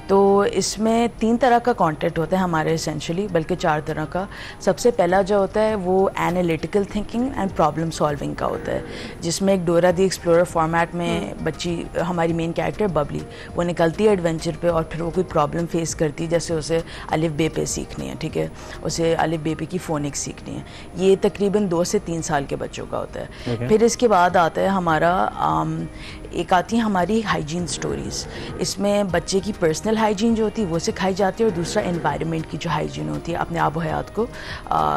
तो इसमें 3 तरह का कंटेंट होता है हमारे एसेंशली, बल्कि 4 तरह का। सबसे पहला जो होता है वो analytical thinking and problem solving का होता है, जिसमें एक डोरा द एक्सप्लोरर फॉर्मेट में बच्ची, हमारी मेन कैरेक्टर बबली, वो निकलती है एडवेंचर पे और फिर वो कोई प्रॉब्लम फेस करती है, जैसे उसे अलिफ बे पे सीखनी है, ठीक है, उसे अलिफ बे पे की फोनिक्स सीखनी है। ये तकरीबन 2 से 3 साल के बच्चों का होता है। फिर इसके बाद आता है हमारा एक आती है हमारी हाइजीन स्टोरीज़। इसमें बच्चे की पर्सनल हाइजीन जो होती है वो सिखाई जाती है, और दूसरा एनवायरनमेंट की जो हाइजीन होती है, अपने आबो हयात को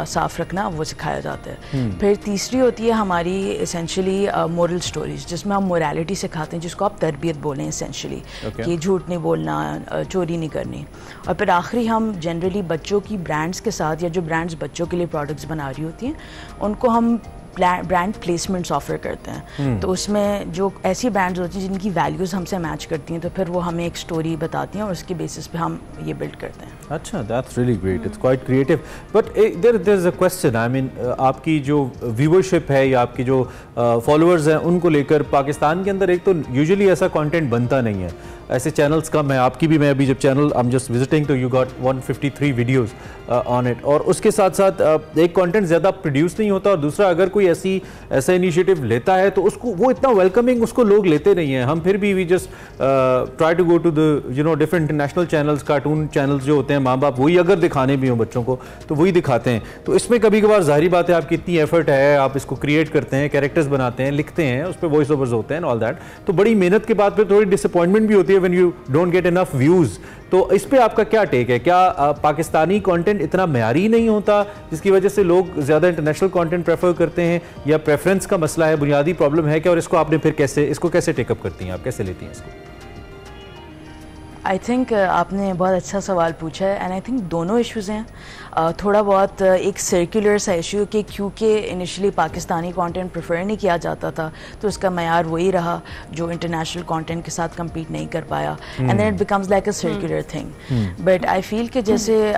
साफ़ रखना, वो सिखाया जाता है। फिर तीसरी होती है हमारी एसेंशली मोरल स्टोरीज़, जिसमें हम मोरालिटी सिखाते हैं, जिसको आप तरबियत बोलें एसेंशली, कि झूठ नहीं बोलना, चोरी नहीं करनी। और फिर आखिरी हम जनरली बच्चों की ब्रांड्स के साथ, या जो ब्रांड्स बच्चों के लिए प्रोडक्ट्स बना रही होती हैं, उनको हम ब्रांड प्लेसमेंट्स ऑफर करते हैं। तो उसमें जो ऐसी ब्रांड्स होती हैं जिनकी वैल्यूज़ हमसे मैच करती हैं, तो फिर वो हमें एक स्टोरी बताती हैं और उसके बेसिस पे हम ये बिल्ड करते हैं। अच्छा, that's really great, it's quite creative. But there is a question, I mean आपकी जो व्यूअरशिप है या आपकी जो फॉलोअर्स हैं, उनको लेकर पाकिस्तान के अंदर एक तो यूजुअली ऐसा कंटेंट बनता नहीं है, ऐसे चैनल्स कम है। आपकी भी, मैं अभी जब channel I am just visiting, तो you got 153 videos on it, और उसके साथ साथ एक कंटेंट ज़्यादा प्रोड्यूस नहीं होता, और दूसरा अगर कोई ऐसा इनिशिएटिव लेता है तो उसको वो इतना वेलकमिंग उसको लोग लेते नहीं हैं। हम फिर भी we just try to go to the different international channels, cartoon channels जो होते हैं, माँ बाप वही अगर दिखाने भी हों बच्चों को तो वही दिखाते हैं। तो इसमें कभी कभार ज़ाहिर बात है आपकी इतनी एफर्ट है, आप इसको क्रिएट करते हैं, कैरेक्टर्स बनाते हैं, लिखते हैं, उस पर वॉइस ओवर्स होते हैं ऑल दैट, तो बड़ी मेहनत के बाद फिर थोड़ी डिसअपॉइंटमेंट भी होती है when you don't get enough views. तो इस पे आपका क्या टेक है? क्या पाकिस्तानी कंटेंट इतना मयारी नहीं होता जिसकी वजह से लोग ज़्यादा इंटरनेशनल कंटेंट प्रेफर करते हैं, या प्रेफरेंस का मसला है, बुनियादी प्रॉब्लम है क्या? और इसको आपने फिर कैसे टेकअप करती हैं, आप कैसे लेती हैं इसको? आई थिंक आपने बहुत अच्छा सवाल पूछा है, एंड आई थिंक दोनों इश्यूज़ हैं। थोड़ा बहुत एक सर्कुलर सा इशू कि क्योंकि इनिशियली पाकिस्तानी कंटेंट प्रेफर नहीं किया जाता था, तो उसका मयार वही रहा जो इंटरनेशनल कंटेंट के साथ compete नहीं कर पाया, and then it becomes like a circular thing. But I feel कि जैसे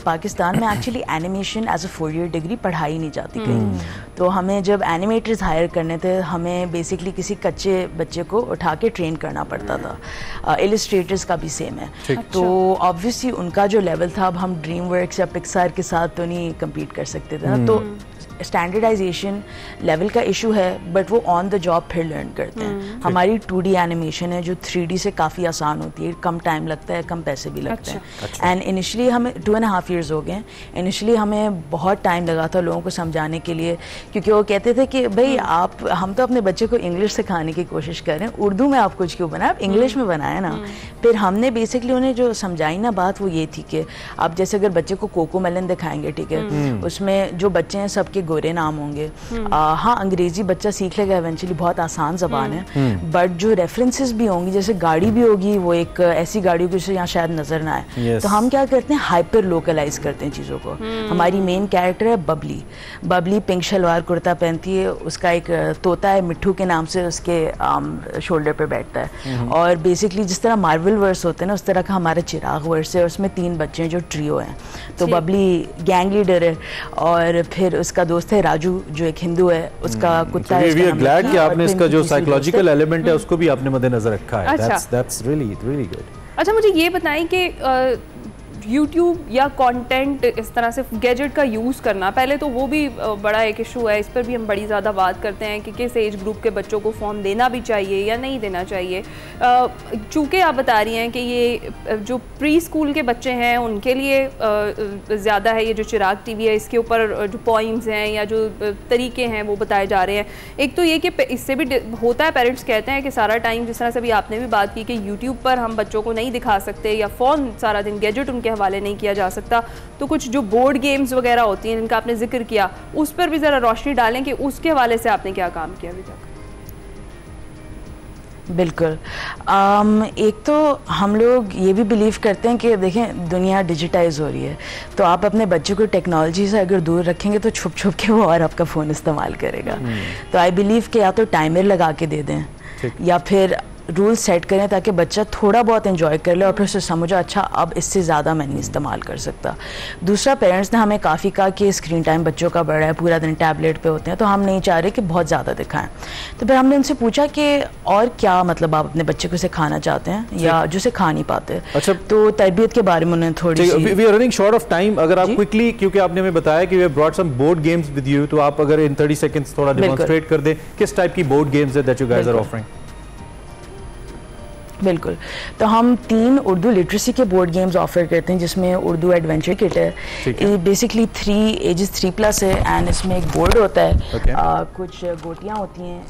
पाकिस्तान में actually animation as a 4-year degree पढ़ाई नहीं जाती कहीं। तो हमें जब एनिमेटर्स हायर करने थे, हमें बेसिकली किसी कच्चे बच्चे को उठा के ट्रेन करना पड़ता था। इलस्ट्रेटर्स का भी सेम है। तो ऑब्वियसली उनका जो लेवल था, अब हम ड्रीम वर्क्स या पिक्सार के साथ तो नहीं कम्पीट कर सकते थे ना, तो स्टैंडर्डाइजेशन लेवल का इशू है, बट वो ऑन द जॉब फिर लर्न करते हैं। हमारी 2D एनिमेशन है जो 3D से काफ़ी आसान होती है, कम टाइम लगता है, कम पैसे भी लगते हैं। एंड इनिशियली हमें 2.5 years हो गए, इनिशियली हमें बहुत टाइम लगा था लोगों को समझाने के लिए, क्योंकि वो कहते थे कि भाई हम तो अपने बच्चे को इंग्लिश सिखाने की कोशिश कर रहे हैं, उर्दू में आप कुछ क्यों बनाए, आप इंग्लिश में बनाए ना। फिर हमने बेसिकली उन्हें जो समझाई ना बात, वो ये थी कि आप जैसे अगर बच्चे को कोको मेलन दिखाएंगे, ठीक है, उसमें जो बच्चे हैं सबके गोरे नाम होंगे। हाँ, अंग्रेजी बच्चा सीख लेगा इवेंचुअली, बहुत आसान जबान है, बट जो रेफरेंसेस भी होंगी, जैसे गाड़ी भी होगी, वो एक ऐसी गाड़ी होगी जिसे यहाँ शायद नजर ना आए, तो हम क्या करते हैं, हाइपर लोकलाइज करते हैं चीज़ों को। हमारी मेन कैरेक्टर है बबली। बबली पिंक शलवार कुर्ता पहनती है, उसका एक तोता है मिट्ठू के नाम से, उसके शोल्डर पर बैठता है। और बेसिकली जिस तरह मार्वल वर्स होते हैं ना, उस तरह का हमारा चिराग वर्स है, और उसमें 3 बच्चे हैं जो ट्रियो हैं। तो बबली गैंग लीडर है, और फिर उसका दोस्त है राजू जो एक हिंदू है, उसका कुत्ता है। वी आर ग्लैड कि आपने इसका जो साइकोलॉजिकल एलिमेंट है उसको भी आपने मद्देनजर रखा है। That's really good. अच्छा, मुझे ये बताएं कि YouTube या कंटेंट इस तरह से गैजेट का यूज़ करना, पहले तो वो भी बड़ा एक इशू है, इस पर भी हम बड़ी ज़्यादा बात करते हैं कि किस एज ग्रुप के बच्चों को फ़ोन देना भी चाहिए या नहीं देना चाहिए। चूँकि आप बता रही हैं कि ये जो प्री स्कूल के बच्चे हैं उनके लिए ज़्यादा है, ये जो चिराग टीवी है इसके ऊपर जो पॉइंट्स हैं या जो तरीके हैं वो बताए जा रहे हैं। एक तो ये कि इससे भी होता है, पेरेंट्स कहते हैं कि सारा टाइम, जिस तरह से भी आपने भी बात की कि यूट्यूब पर हम बच्चों को नहीं दिखा सकते, या फ़ोन सारा दिन गैजेट उनके हवाले नहीं किया जा सकता, तो कुछ जो बोर्ड गेम्स वगैरह होती हैं जिनका आपने जिक्र किया, उस पर भी ज़रा रोशनी डालें कि उसके हवाले से आपने क्या काम किया अभी तक। बिल्कुल। एक तो हम लोग ये भी बिलीव करते हैं कि देखें दुनिया डिजिटाइज हो रही है, तो आप अपने बच्चे को टेक्नोलॉजी से अगर दूर रखेंगे तो छुप छुप के वो और आपका फ़ोन इस्तेमाल करेगा। तो आई बिलीव कि या तो टाइमर लगा के दे दें, या फिर रूल सेट करें ताकि बच्चा थोड़ा बहुत एंजॉय कर ले और फिर उसे समझो अच्छा अब इससे ज़्यादा मैं नहीं इस्तेमाल कर सकता। दूसरा, पेरेंट्स ने हमें काफ़ी कहा कि स्क्रीन टाइम बच्चों का बढ़ा है, पूरा दिन टैबलेट पे होते हैं, तो हम नहीं चाह रहे कि बहुत ज़्यादा दिखाएं। तो फिर हमने उनसे पूछा कि और क्या मतलब आप अपने बच्चे को सिखाना चाहते हैं या जो सिखा नहीं पाते। अच्छा, तो तरबियत के बारे में उन्होंने थोड़ी सी, we are running short of time, अगर आप क्विकली, क्योंकि आपने हमें बताया कि we have brought some board games with you, तो आप अगर इन 30 सेकंड्स थोड़ा डेमोंस्ट्रेट कर दें किस टाइप की बोर्ड गेम्स है that you guys are offering. बिल्कुल। तो हम 3 उर्दू लिटरेसी के बोर्ड गेम्स ऑफर करते हैं, जिसमें उर्दू एडवेंचर किट है, बेसिकली 3 एजेस 3+ है, एंड इसमें एक बोर्ड होता है, कुछ गोटियाँ होती हैं,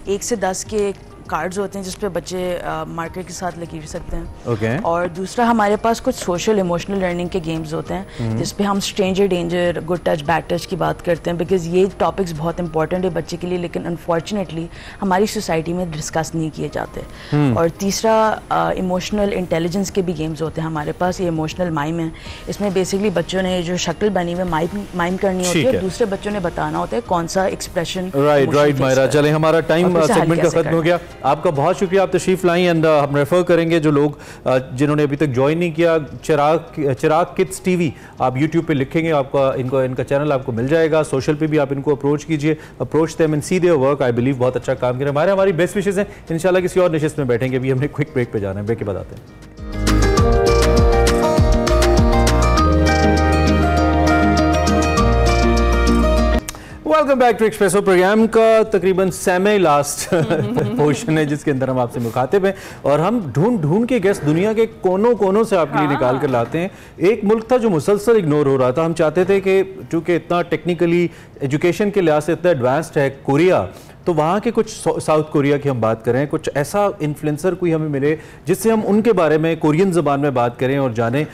1 से 10 के कार्ड्स होते हैं जिस पे बच्चे मार्कर के साथ लकीर सकते हैं। और दूसरा हमारे पास कुछ सोशल इमोशनल लर्निंग के गेम्स होते हैं जिस पे हम stranger danger, good touch, bad touch की बात करते हैं, बिकॉज ये टॉपिक्स बहुत इंपॉर्टेंट है बच्चे के लिए, लेकिन अनफॉर्चुनेटली हमारी सोसाइटी में डिस्कस नहीं किए जाते। और तीसरा, इमोशनल इंटेलिजेंस के भी गेम्स होते हैं हमारे पास। ये इमोशनल माइम है, इसमें बेसिकली बच्चों ने जो शक्ल बनी हुई माइम करनी होती है, दूसरे बच्चों ने बताना होता है कौन सा एक्सप्रेशन। राइट मायरा, चलें हमारा टाइम सेगमेंट का खत्म हो गया। आपका बहुत शुक्रिया, आप तशरीफ लाई, एंड हम रेफर करेंगे जो लोग जिन्होंने अभी तक ज्वाइन नहीं किया, चिराग किड्स टीवी आप यूट्यूब पे लिखेंगे, आपका इनका चैनल आपको मिल जाएगा। सोशल पे भी आप इनको अप्रोच कीजिए, approach them and see their work. I believe बहुत अच्छा काम कर रहे हैं। हमारी बेस्ट विशेष हैं, इंशाल्लाह किसी और नशिस्त में बैठेंगे। अभी हमने क्विक ब्रेक पे जाना है, ब्रेक के बाद आते हैं। Welcome back to Expresso, programme का तकरीबन सेमी लास्ट पोर्शन है जिसके अंदर हम आपसे मुखातिब हैं और हम ढूंढ के गेस्ट दुनिया के कोनों से आपके लिए निकाल कर लाते हैं। एक मुल्क था जो मुसलसल इग्नोर हो रहा था। हम चाहते थे कि चूंकि इतना टेक्निकली एजुकेशन के लिहाज से इतना एडवांस्ड है कोरिया, तो वहाँ के कुछ साउथ कोरिया की हम बात करें, कुछ ऐसा इन्फ्लुएंसर कोई हमें मिले जिससे हम उनके बारे में कोरियन ज़बान में बात करें और जानें।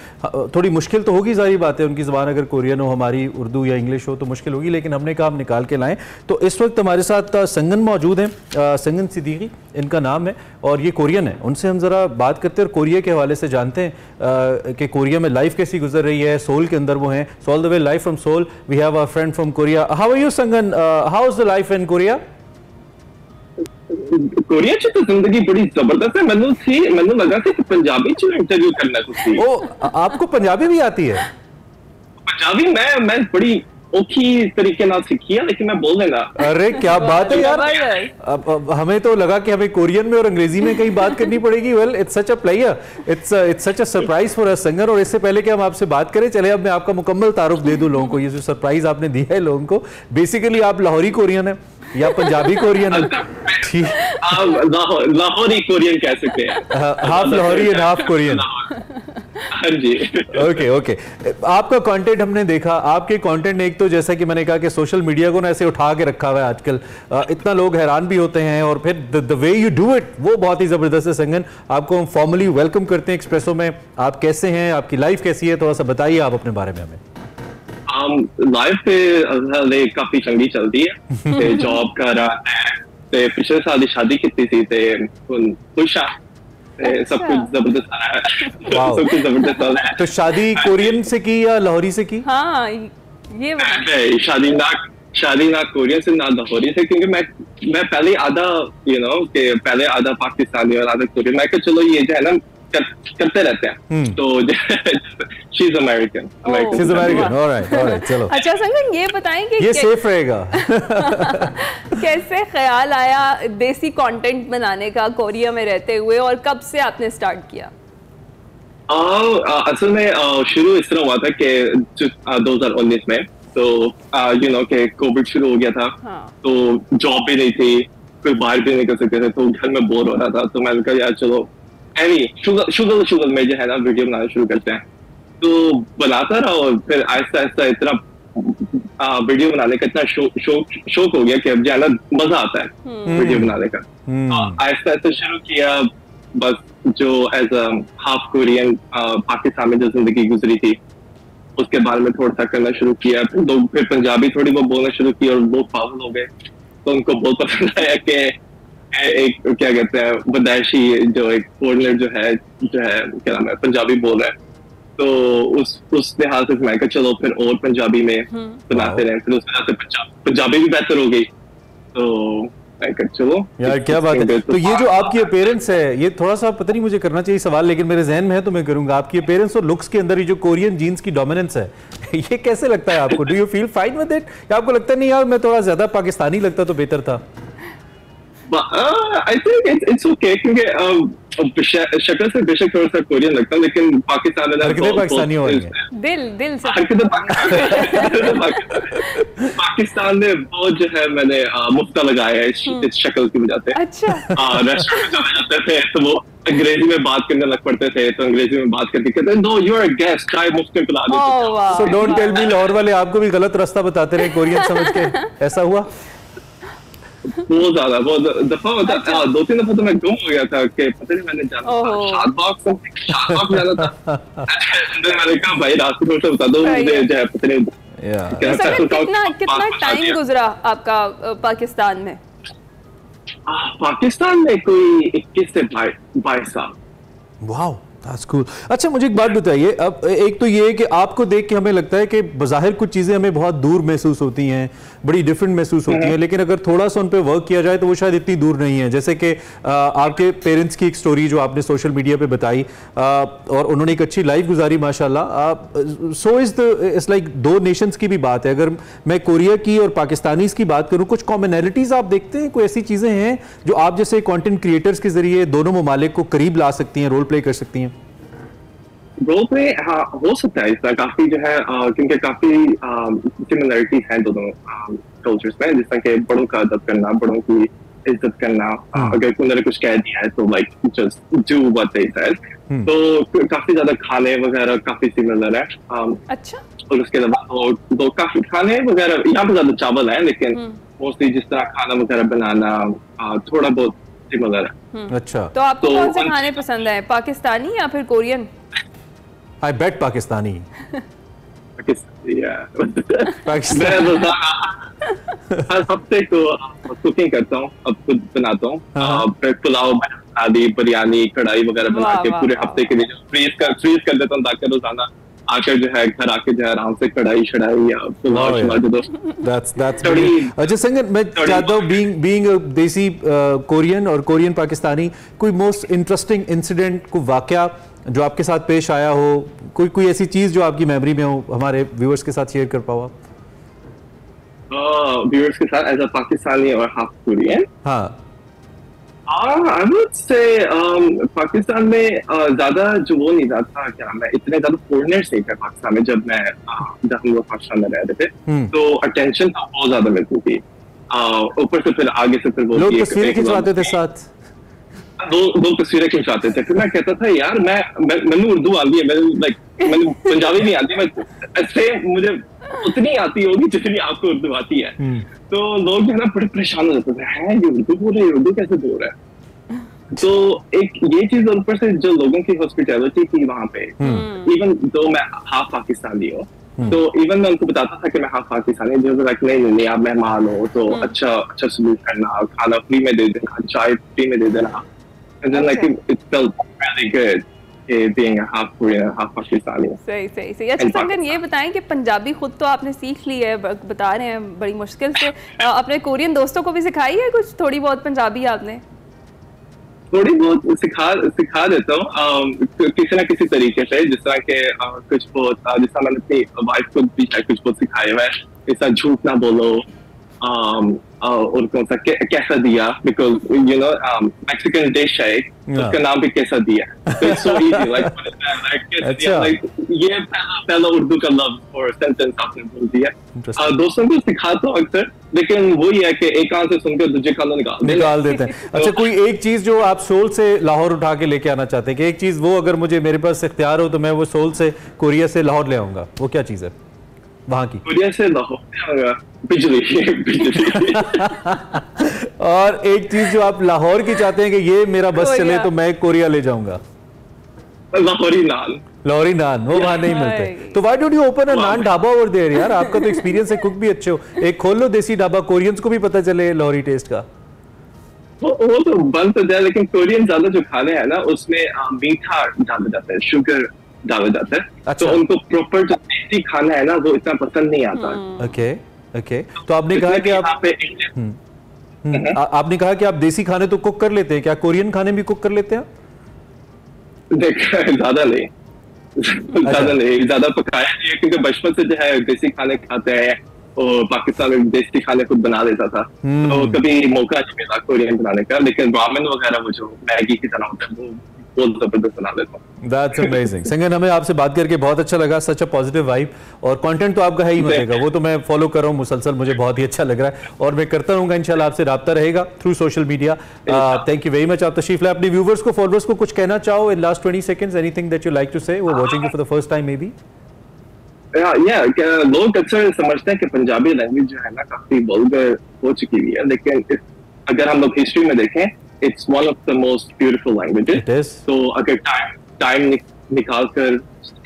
थोड़ी मुश्किल तो होगी, सारी बातें, उनकी ज़बान अगर कोरियन हो, हमारी उर्दू या इंग्लिश हो तो मुश्किल होगी, लेकिन हमने कहा हम निकाल के लाएँ। तो इस वक्त हमारे साथ संगन मौजूद हैं, संगन सिद्दीकी इनका नाम है और ये कोरियन है। उनसे हम ज़रा बात करते हैं और कोरिया के हवाले से जानते हैं कि कोरिया में लाइफ कैसी गुजर रही है। सोल के अंदर वो हैं, so all the way live from Seoul we have a friend from Korea. How are you संगन, how is the life in Korea? Korea च तो जिंदगी बड़ी जबरदस्त है। मैनू लगा कि पंजाबी च इंटरव्यू करना तुसी। ओ, आपको पंजाबी भी आती है? पंजाबी मैं बड़ी ओके तरीके ना सीखी है, लेकिन मैं बोल देना। अरे क्या बात है यार, अब हमें तो लगा कि हमें कोरियन में और अंग्रेजी में कहीं बात करनी पड़ेगी। Well it's such a player, it's such a surprise for a singer. और इससे पहले कि हम आपसे बात करें, चले अब मैं आपका मुकम्मल तारुफ दे दूं लोगों को। ये जो सरप्राइज आपने दिया है लोगों को, बेसिकली आप लाहौरी कोरियन है या पंजाबी कोरियन है? ठीक, लाहौरी कोरियन कह सकते हैं, half Lahori and half Korean. हाँ जी। ओके ओके, आपका कंटेंट हमने देखा। आपके कंटेंट ने एक तो जैसा कि मैंने कहा कि सोशल मीडिया को ना ऐसे उठा के रखा हुआ है आजकल, इतना लोग हैरान भी होते हैं। और फिर the way you do it वो बहुत ही जबरदस्त है। संगन, आपको हम फॉर्मली वेलकम करते हैं एक्सप्रेसो में। आप कैसे हैं, आपकी लाइफ कैसी है, थोड़ा सा बताइए आप अपने बारे में हमें। लाइफ पे काफी चंगी चलती है ते जॉब कर रहा है, ते पिछले साल शादी की थी, ते खुश है, सब कुछ जबरदस्त आ रहा है, सब कुछ जबरदस्त आ रहा है। तो शादी कोरियन से की या लाहौरी से की? हाँ ये शादी ना कोरियन से ना लाहौरी से, क्योंकि मैं पहले आधा कि पहले आधा पाकिस्तानी और आधा कोरियन। मैं चलो ये जो है ना करते रहते हैं, तो शी इज अमेरिकन। ऑलराइट, चलो। अच्छा संगन, ये बताएं कि ये सेफ रहेगा। कैसे ख्याल आया देसी कंटेंट बनाने का कोरिया में रहते हुए, और कब से आपने स्टार्ट किया? असल में शुरू इस तरह हुआ था कि 2019 में, तो कि कोविड शुरू हो गया था। तो जॉब भी नहीं थी, कोई बाहर भी नहीं कर सकते थे, तो घर में बोर हो रहा था। तो मैंने कहा यार चलो शुगर में जो है ना वीडियो बनाना शुरू करते हैं। तो बनाता रहा, और फिर आहिस्ता आहिस्ता इतना वीडियो बनाने का इतना शौक हो गया कि अब जो है ना मजा आता है वीडियो बनाने का। आहिस्ता आहिस्ता शुरू किया, बस जो as a half Korean Pakistan में जो जिंदगी गुजरी थी उसके बारे में थोड़ा सा करना शुरू किया। फिर पंजाबी थोड़ी बहुत बोलना शुरू की, और लोग पागल हो गए। तो उनको बहुत पसंद आया कि एक क्या कहते हैं बदायशी जो एक फॉरेनर जो है क्या नाम है पंजाबी बोल रहा है। तो उस लिहाज से मैं कहा चलो फिर और पंजाबी में बनाते रहे। फिर उस वजह से पंजाबी भी बेहतर हो गई। तो मैं कहा चलो यार क्या बात है। तो ये जो आपकी अपीयरेंस है, ये थोड़ा सा पता नहीं मुझे करना चाहिए सवाल, लेकिन मेरे जहन में है तो मैं करूंगा। आपकी अपीयरेंस और लुक्स के अंदर ये जो कोरियन जीन्स की डोमिनेंस है, ये कैसे लगता है आपको? Do you feel fine with it, या आपको लगता नहीं यार मैं थोड़ा ज्यादा पाकिस्तानी लगता तो बेहतर था? I think it's okay, क्योंकि शक्ल से बेशक थोड़ा सा कोरियन लगता है, लेकिन पाकिस्तान में हरकतें पाकिस्तानी हो रही हैं। दिल से पाकिस्तान में बहुत जो है मैंने मुफ्ता लगाया है इस शक्ल की वजह से। अच्छा। रेस्टोरेंट में जाते थे तो वो अंग्रेजी में बात करने लग पड़ते थे, तो अंग्रेजी में बात करके कहते no you are a guest, चाय मुफ्त में पिला देते। So don't tell me Lahore वाले आपको भी गलत रास्ता बताते रहे कोरियन समझ के, ऐसा हुआ? बहुत ज्यादा, बहुत दफा होता था। 2-3 दफा तो मैं गुम हो गया था कि पता नहीं मैंने जाना था शादबाग जाना था। मैंने कहा भाई रास्ते थोड़ा सा बता दो मुझे, जो है पता नहीं कितना टाइम गुजरा आपका पाकिस्तान में? पाकिस्तान में कोई 21 से 22 साल। Wow, that's cool. अच्छा मुझे एक बात बताइए, अब एक तो ये है कि आपको देख के हमें लगता है कि बज़ाहिर कुछ चीज़ें हमें बहुत दूर महसूस होती हैं, बड़ी डिफरेंट महसूस होती हैं, लेकिन अगर थोड़ा सा उन पे वर्क किया जाए तो वो शायद इतनी दूर नहीं है। जैसे कि आपके पेरेंट्स की एक स्टोरी जो आपने सोशल मीडिया पे बताई, और उन्होंने एक अच्छी लाइफ गुजारी माशाल्लाह। सो इट्स लाइक दो नेशंस की भी बात है। अगर मैं कोरिया की और पाकिस्तानीज़ की बात करूँ, कुछ कॉमनैलिटीज़ आप देखते हैं, कोई ऐसी चीज़ें हैं जो आप जैसे कॉन्टेंट क्रिएटर्स के जरिए दोनों ममालिक को करीब ला सकती हैं, रोल प्ले कर सकती हैं? रोल प्ले हाँ हो सकता है इसका काफी जो है, क्योंकि काफी सिमिलरिटीज हैं दोनों कल्चर्स में, जिस तरह के बड़ों का अदब करना, बड़ों की इज्जत करना। अगर उन्होंने कुछ कह दिया है तो like just do what they said. तो काफी ज्यादा खाने वगैरह काफी सिमिलर है। अच्छा। और उसके अलावा तो काफी खाने वगैरह यहाँ पे ज्यादा चावल है, लेकिन मोस्टली जिस तरह खाना वगैरह बनाना थोड़ा बहुत सिमिलर है। अच्छा, तो आपको कौन से खाने पसंद है, पाकिस्तानी या फिर कोरियन? I bet Pakistani. हर हफ्ते को कुकिंग करता हूँ, अब खुद बनाता हूँ। पुलाव, आदि बिरयानी, कढ़ाई वगैरह बना के पूरे हफ्ते के लिए फ्रीज कर देता हूँ, ताकि रोजाना आकर जो है घर आके जो है आराम से कढ़ाई शढ़ाई या पुलाव शिला दो। अच्छा संगन, मैं चाहता हूँ बीइंग देसी कोरियन और कोरियन पाकिस्तानी, कोई मोस्ट इंटरेस्टिंग इंसिडेंट, कोई वाकया जो आपके साथ पेश आया हो, कोई ऐसी चीज जो आपकी मेमोरी में हो, हमारे व्यूअर्स के साथ शेयर कर पाओ आप? व्यूअर्स के साथ एज अ पाकिस्तानी और हाफ कोरियन? हाँ, आई वुड से पाकिस्तान में ज्यादा जो वो नहीं था, क्या नाम है, इतने ज्यादा फॉरेनर्स नहीं थे पाकिस्तान में जब हम लोग पाकिस्तान में रह रहे थे, तो अटेंशन बहुत ज्यादा मिलती थी। ऊपर से फिर आगे से फिर लोग तस्वीरें खिंचवाते थे साथ, दो तस्वीरें खिंचाते थे। फिर मैं कहता था यार मैंने उर्दू आती है, मैंने पंजाबी नहीं आती, मैं ऐसे मुझे उतनी आती होगी जितनी आपको उर्दू आती है। तो लोग जो है ना बड़े परेशान हो जाते थे, है ये उर्दू बोल रहे, उर्दू कैसे बोल रहा है। तो एक ये चीज, ऊपर से जो लोगों की हॉस्पिटैलिटी थी वहां पे, इवन दो मैं हाफ पाकिस्तानी हूँ, तो इवन मैं उनको बताता था कि मैं हाफ पाकिस्तानी, जो नहीं आप मेहमान हो तो अच्छा सलूक करना, खाना फ्री में दे देना, चाय फ्री में दे देना। And then like it felt really good being a half Korean, half Pakistani. सही। अच्छा संगन, ये बताएं कि पंजाबी खुद तो आपने सीख ली है, बता रहे हैं बड़ी मुश्किल से, अपने कोरियन दोस्तों को भी सिखाई है कुछ थोड़ी बहुत पंजाबी आपने? थोड़ी बहुत सिखा देता हूँ किसी ना किसी तरीके से, जिस तरह के कुछ बहुत, जिस तरह मैंने अपनी वाइफ को भी कुछ बहुत सिखाया हुआ है, इस तरह झूठ ना बोलो, और कौन सा कैसा दिया, because you know Mexican dish है, उसका नाम भी कैसा दिया, तो इट्स सो इजी, लाइक ये पहला उर्दू का लफ्ज और सेंटेंस आपने बोल दिया। दोस्तों को सिखाता हूँ अक्सर, लेकिन वही है कि एक कान से सुनकर दूसरे कान निकाल देते हैं। अच्छा, कोई एक चीज जो आप सोल से लाहौर उठा के लेके आना चाहते हैं कि एक चीज वो अगर मुझे मेरे पास इख्तियार हो तो मैं वो सोल से कोरिया से लाहौर ले आऊंगा, वो क्या चीज है वहां की? कोरिया से लाहौर बिजली। और एक चीज जो आप लाहौर की चाहते हैं कि ये मेरा बस चले तो मैं कोरिया ले जाऊंगा? लाहौरी नान। लाहौरी नान, वो वहां नहीं मिलते, तो why don't you open a naan dhaba over there यार? आपका तो एक्सपीरियंस है, कुक भी अच्छे हो, एक खोल लो देसी ढाबा, कोरियंस को भी पता चले लाहौरी टेस्ट का। वो तो बन तो जाए, लेकिन कोरियन ज्यादा जो खाने हैं ना उसमें मीठा डाला जाता है, शुगर डाला जाता है। अच्छा। तो उनको प्रॉपर जो देसी खाना है ना वो इतना पसंद नहीं आता। ओके। तो आपने कहा कि आपने कहा कि आप देसी खाने तो कुक कर लेते हैं, क्या कोरियन खाने भी कुक कर लेते हैं? ज्यादा नहीं, ज्यादा पकाया नहीं है, क्योंकि बचपन से जो है देसी खाने खाते हैं और पाकिस्तान में देसी खाने खुद बना देता था, तो कभी मौका नहीं मिला कोरियन बनाने का, लेकिन रामेन वगैरह वो जो मैगी की तरह होता है वो जबरदस्त बना देता हूँ। That's amazing. संगन, हमें आपसे बात करके बहुत अच्छा लगा, सच अ पॉजिटिव वाइब, और कंटेंट तो आपका है ही मजेगा, वो तो मैं फॉलो कर रहा हूँ मुसलसल, मुझे बहुत ही अच्छा लग रहा है और मैं करता रहूंगा इंशाल्लाह, आपसे राब्ता रहेगा through social media. Thank you very much. आप तशरीफ लाए, अपने व्यूवर्स को, फॉलोअर्स को कुछ कहना चाहो in last 20 seconds, anything that you like to say, वो watching you for the first time maybe? लोग अक्सर समझते हैं कि पंजाबी लैंग्वेज जो है ना काफी वल्गर हो चुकी हुई है, लेकिन अगर हम लोग हिस्ट्री में देखें, it's one of the most beautiful languages. It is. So अगर time निकाल कर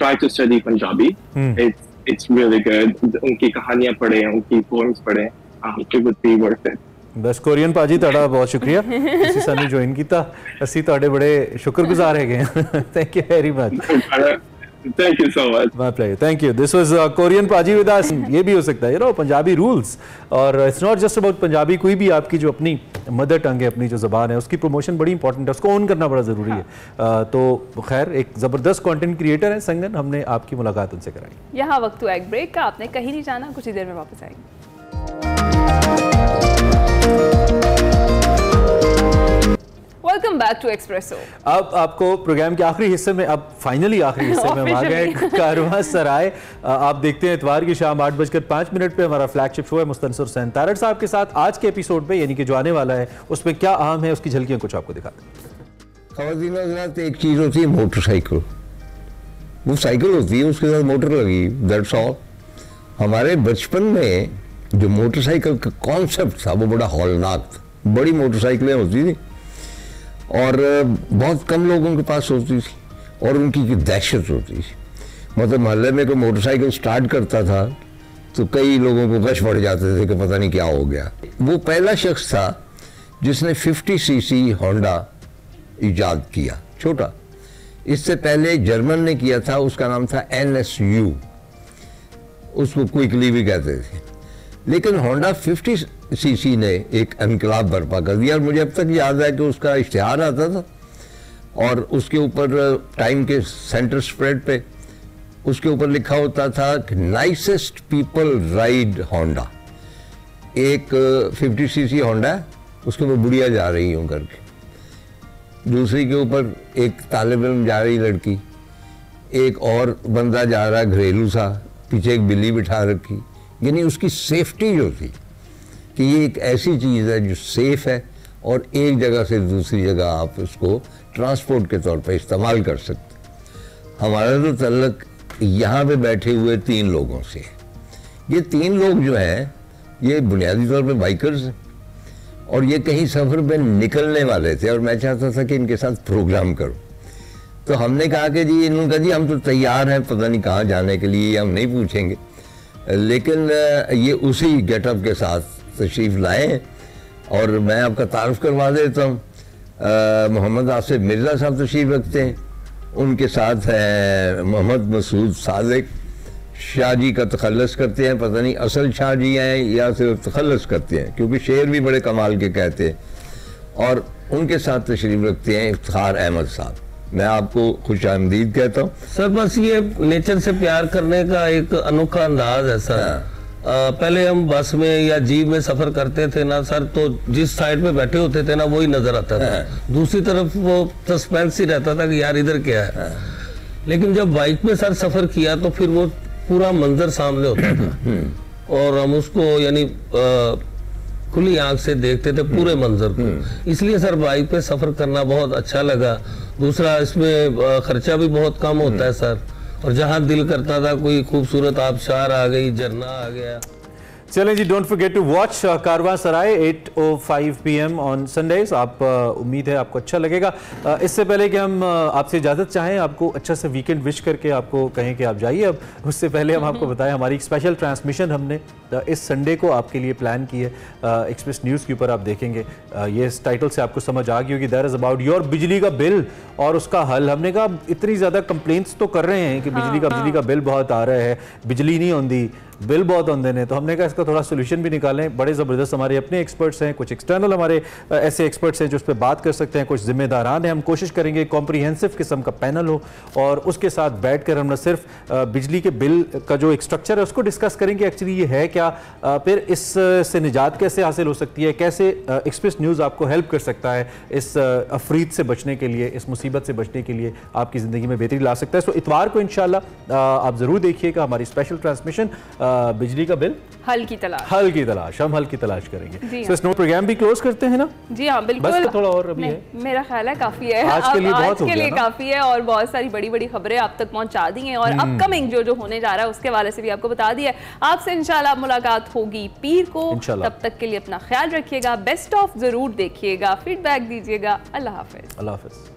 try to study Punjabi, it's really good. उनकी कहानियां पढ़े, उनकी poems पढ़े, it would be worth it. बस कोरियन पाजी ਤੁਹਾਡਾ बहुत शुक्रिया ਤੁਸੀਂ ਸਾਨੂੰ ज्वाइन ਕੀਤਾ, ਅਸੀਂ ਤੁਹਾਡੇ बड़े शुक्रगुजार ਹੈਗੇ ਹਾਂ। Thank you very much. Thank you so much. My pleasure. Thank you. This was Korean Paji with us. ये भी हो सकता है, you know, पंजाबी rules, और it's not just about Punjabi, कोई भी आपकी जो अपनी मदर टंग है, अपनी जो ज़बान है, उसकी प्रमोशन बड़ी इंपॉर्टेंट है, उसको ओन करना बड़ा ज़रूरी है। तो खैर, एक ज़बरदस्त कंटेंट क्रिएटर है संगन, हमने आपकी मुलाकात उनसे कराई। यहाँ वक्त हुआ एक ब्रेक का, आपने कहीं नहीं जाना, कुछ ही देर में वापस आएंगे। Welcome back to Expresso. अब आपको प्रोग्राम के आखिरी हिस्से में, अब फाइनली आखिरी हिस्से में हम आ गए, कारवां सराय। आप देखते हैं इतवार की शाम 8:05 पे हमारा फ्लैगशिप शो है मुस्तनसर हुसैन तारड़ साहब के साथ। आज के एपिसोड पे, यानी कि जो आने वाला है, उसमें क्या अहम है, उसकी झलकियां कुछ आपको दिखाते हैं। ख़वातीन हज़रात, एक चीज़ होती है मोटरसाइकिल, वो साइकिल होती है, उसके साथ मोटर लगी, दैट्स ऑल। हमारे बचपन में जो मोटरसाइकिल का कॉन्सेप्ट था वो बड़ा हौलनाक था। बड़ी मोटरसाइकिलें होती थी और बहुत कम लोगों के पास होती थी, और उनकी दहशत होती थी। मतलब मोहल्ले में कोई मोटरसाइकिल स्टार्ट करता था तो कई लोगों को गश पड़ जाते थे कि पता नहीं क्या हो गया। वो पहला शख्स था जिसने 50 सीसी होंडा ईजाद किया, छोटा। इससे पहले जर्मन ने किया था, उसका नाम था NSU, उसको क्विकली भी कहते थे। लेकिन होंडा 50 सीसी ने एक इनकलाब बर्पा कर दिया, और मुझे अब तक याद है कि उसका इश्तिहार आता था और उसके ऊपर टाइम के सेंटर स्प्रेड पे उसके ऊपर लिखा होता था कि नाइसेस्ट पीपल राइड होंडा, एक 50 सीसी होंडा, उसके ऊपर बुढ़िया जा रही हूँ करके, दूसरी के ऊपर एक तालिब इल्म जा रही लड़की, एक और बंदा जा रहा घरेलू सा, पीछे एक बिल्ली बिठा रखी। यानी उसकी सेफ्टी जो थी कि ये एक ऐसी चीज़ है जो सेफ है और एक जगह से दूसरी जगह आप उसको ट्रांसपोर्ट के तौर पर इस्तेमाल कर सकते। हमारा तो तल्लक यहाँ पे बैठे हुए 3 लोगों से। ये 3 लोग जो हैं ये बुनियादी तौर पे बाइकर्स हैं और ये कहीं सफ़र पे निकलने वाले थे और मैं चाहता था कि इनके साथ प्रोग्राम करूं। तो हमने कहा कि जी, इन्होंने कहा जी हम तो तैयार हैं, पता नहीं कहाँ जाने के लिए, हम नहीं पूछेंगे। लेकिन ये उसी गेटअप के साथ तशरीफ़ लाए और मैं आपका तारुफ करवा देता हूँ। मोहम्मद आसिफ मिर्ज़ा साहब तशरीफ़ रखते हैं, उनके साथ है मोहम्मद मसूद सादिक, शाह जी का तखल्लुस करते हैं, पता नहीं असल शाह जी हैं या सिर्फ तखल्लुस करते हैं, क्योंकि शेर भी बड़े कमाल के कहते हैं। और उनके साथ तशरीफ़ रखते हैं इफ्तिखार अहमद साहब। मैं आपको खुश आमदीद कहता हूँ सर। बस ये नेचर से प्यार करने का एक अनोखा अंदाज है सर। पहले हम बस में या जीप में सफर करते थे ना सर, तो जिस साइड पे बैठे होते थे ना वही नजर आता था, दूसरी तरफ वो सस्पेंस ही रहता था कि यार इधर क्या है। लेकिन जब बाइक में सर सफर किया तो फिर वो पूरा मंजर सामने होता था और हम उसको यानी खुली आंख से देखते थे पूरे मंजर को। इसलिए सर बाइक पे सफर करना बहुत अच्छा लगा। दूसरा, इसमें खर्चा भी बहुत कम होता है सर, और जहाँ दिल करता था कोई खूबसूरत आबशार आ गई, झरना आ गया। चलें जी, don't forget to watch Karwansarai 8:05 PM on Sundays. आप उम्मीद है आपको अच्छा लगेगा। इससे पहले कि हम आपसे इजाज़त चाहें, आपको अच्छा से वीकेंड विश करके आपको कहें कि आप जाइए, अब उससे पहले हम आपको बताएं हमारी एक स्पेशल ट्रांसमिशन हमने इस संडे को आपके लिए प्लान की है। एक्सप्रेस न्यूज़ के ऊपर आप देखेंगे, ये इस टाइटल से आपको समझ आ गई होगी, दैट इज़ अबाउट योर बिजली का बिल और उसका हल। हमने कहा इतनी ज़्यादा कंप्लेंट्स तो कर रहे हैं कि बिजली का बिल बहुत आ रहा है, बिजली नहीं आती, बिल बहुत आते हैं, तो हमने कहा इसका थोड़ा सोल्यूशन भी निकालें। बड़े ज़बरदस्त हमारे अपने एक्सपर्ट्स हैं, कुछ एक्सटर्नल हमारे ऐसे एक्सपर्ट्स हैं जो उस पर बात कर सकते हैं, कुछ जिम्मेदारान हैं। हम कोशिश करेंगे कॉम्प्रिहेंसिव किस्म का पैनल हो और उसके साथ बैठकर हम न सिर्फ बिजली के बिल का जो एक स्ट्रक्चर है उसको डिस्कस करेंगे, एक्चुअली ये है क्या, फिर इससे निजात कैसे हासिल हो सकती है, कैसे एक्सप्रेस न्यूज़ आपको हेल्प कर सकता है इस अफरीद से बचने के लिए, इस मुसीबत से बचने के लिए, आपकी ज़िंदगी में बेहतरी ला सकता है। सो इतवार को इंशाल्लाह आप ज़रूर देखिएगा हमारी स्पेशल ट्रांसमिशन बिजली का बिल हल की तलाश हम हल की तलाश करेंगे। तो इस प्रोग्राम भी क्लोज करते हैं ना? जी हाँ बिल्कुल, बस थोड़ा और अभी है, मेरा ख्याल है काफी है आज के लिए, बहुत हो गया काफी है, और बहुत सारी बड़ी बड़ी खबरें आप तक पहुंचा दी हैं और अपकमिंग जो होने जा रहा है उसके वाले से भी आपको बता दिया है। आपसे इंशाल्लाह मुलाकात होगी पीर को, तब तक के लिए अपना ख्याल रखिएगा, बेस्ट ऑफ जरूर देखिएगा, फीडबैक दीजिएगा। अल्लाह हाफिज।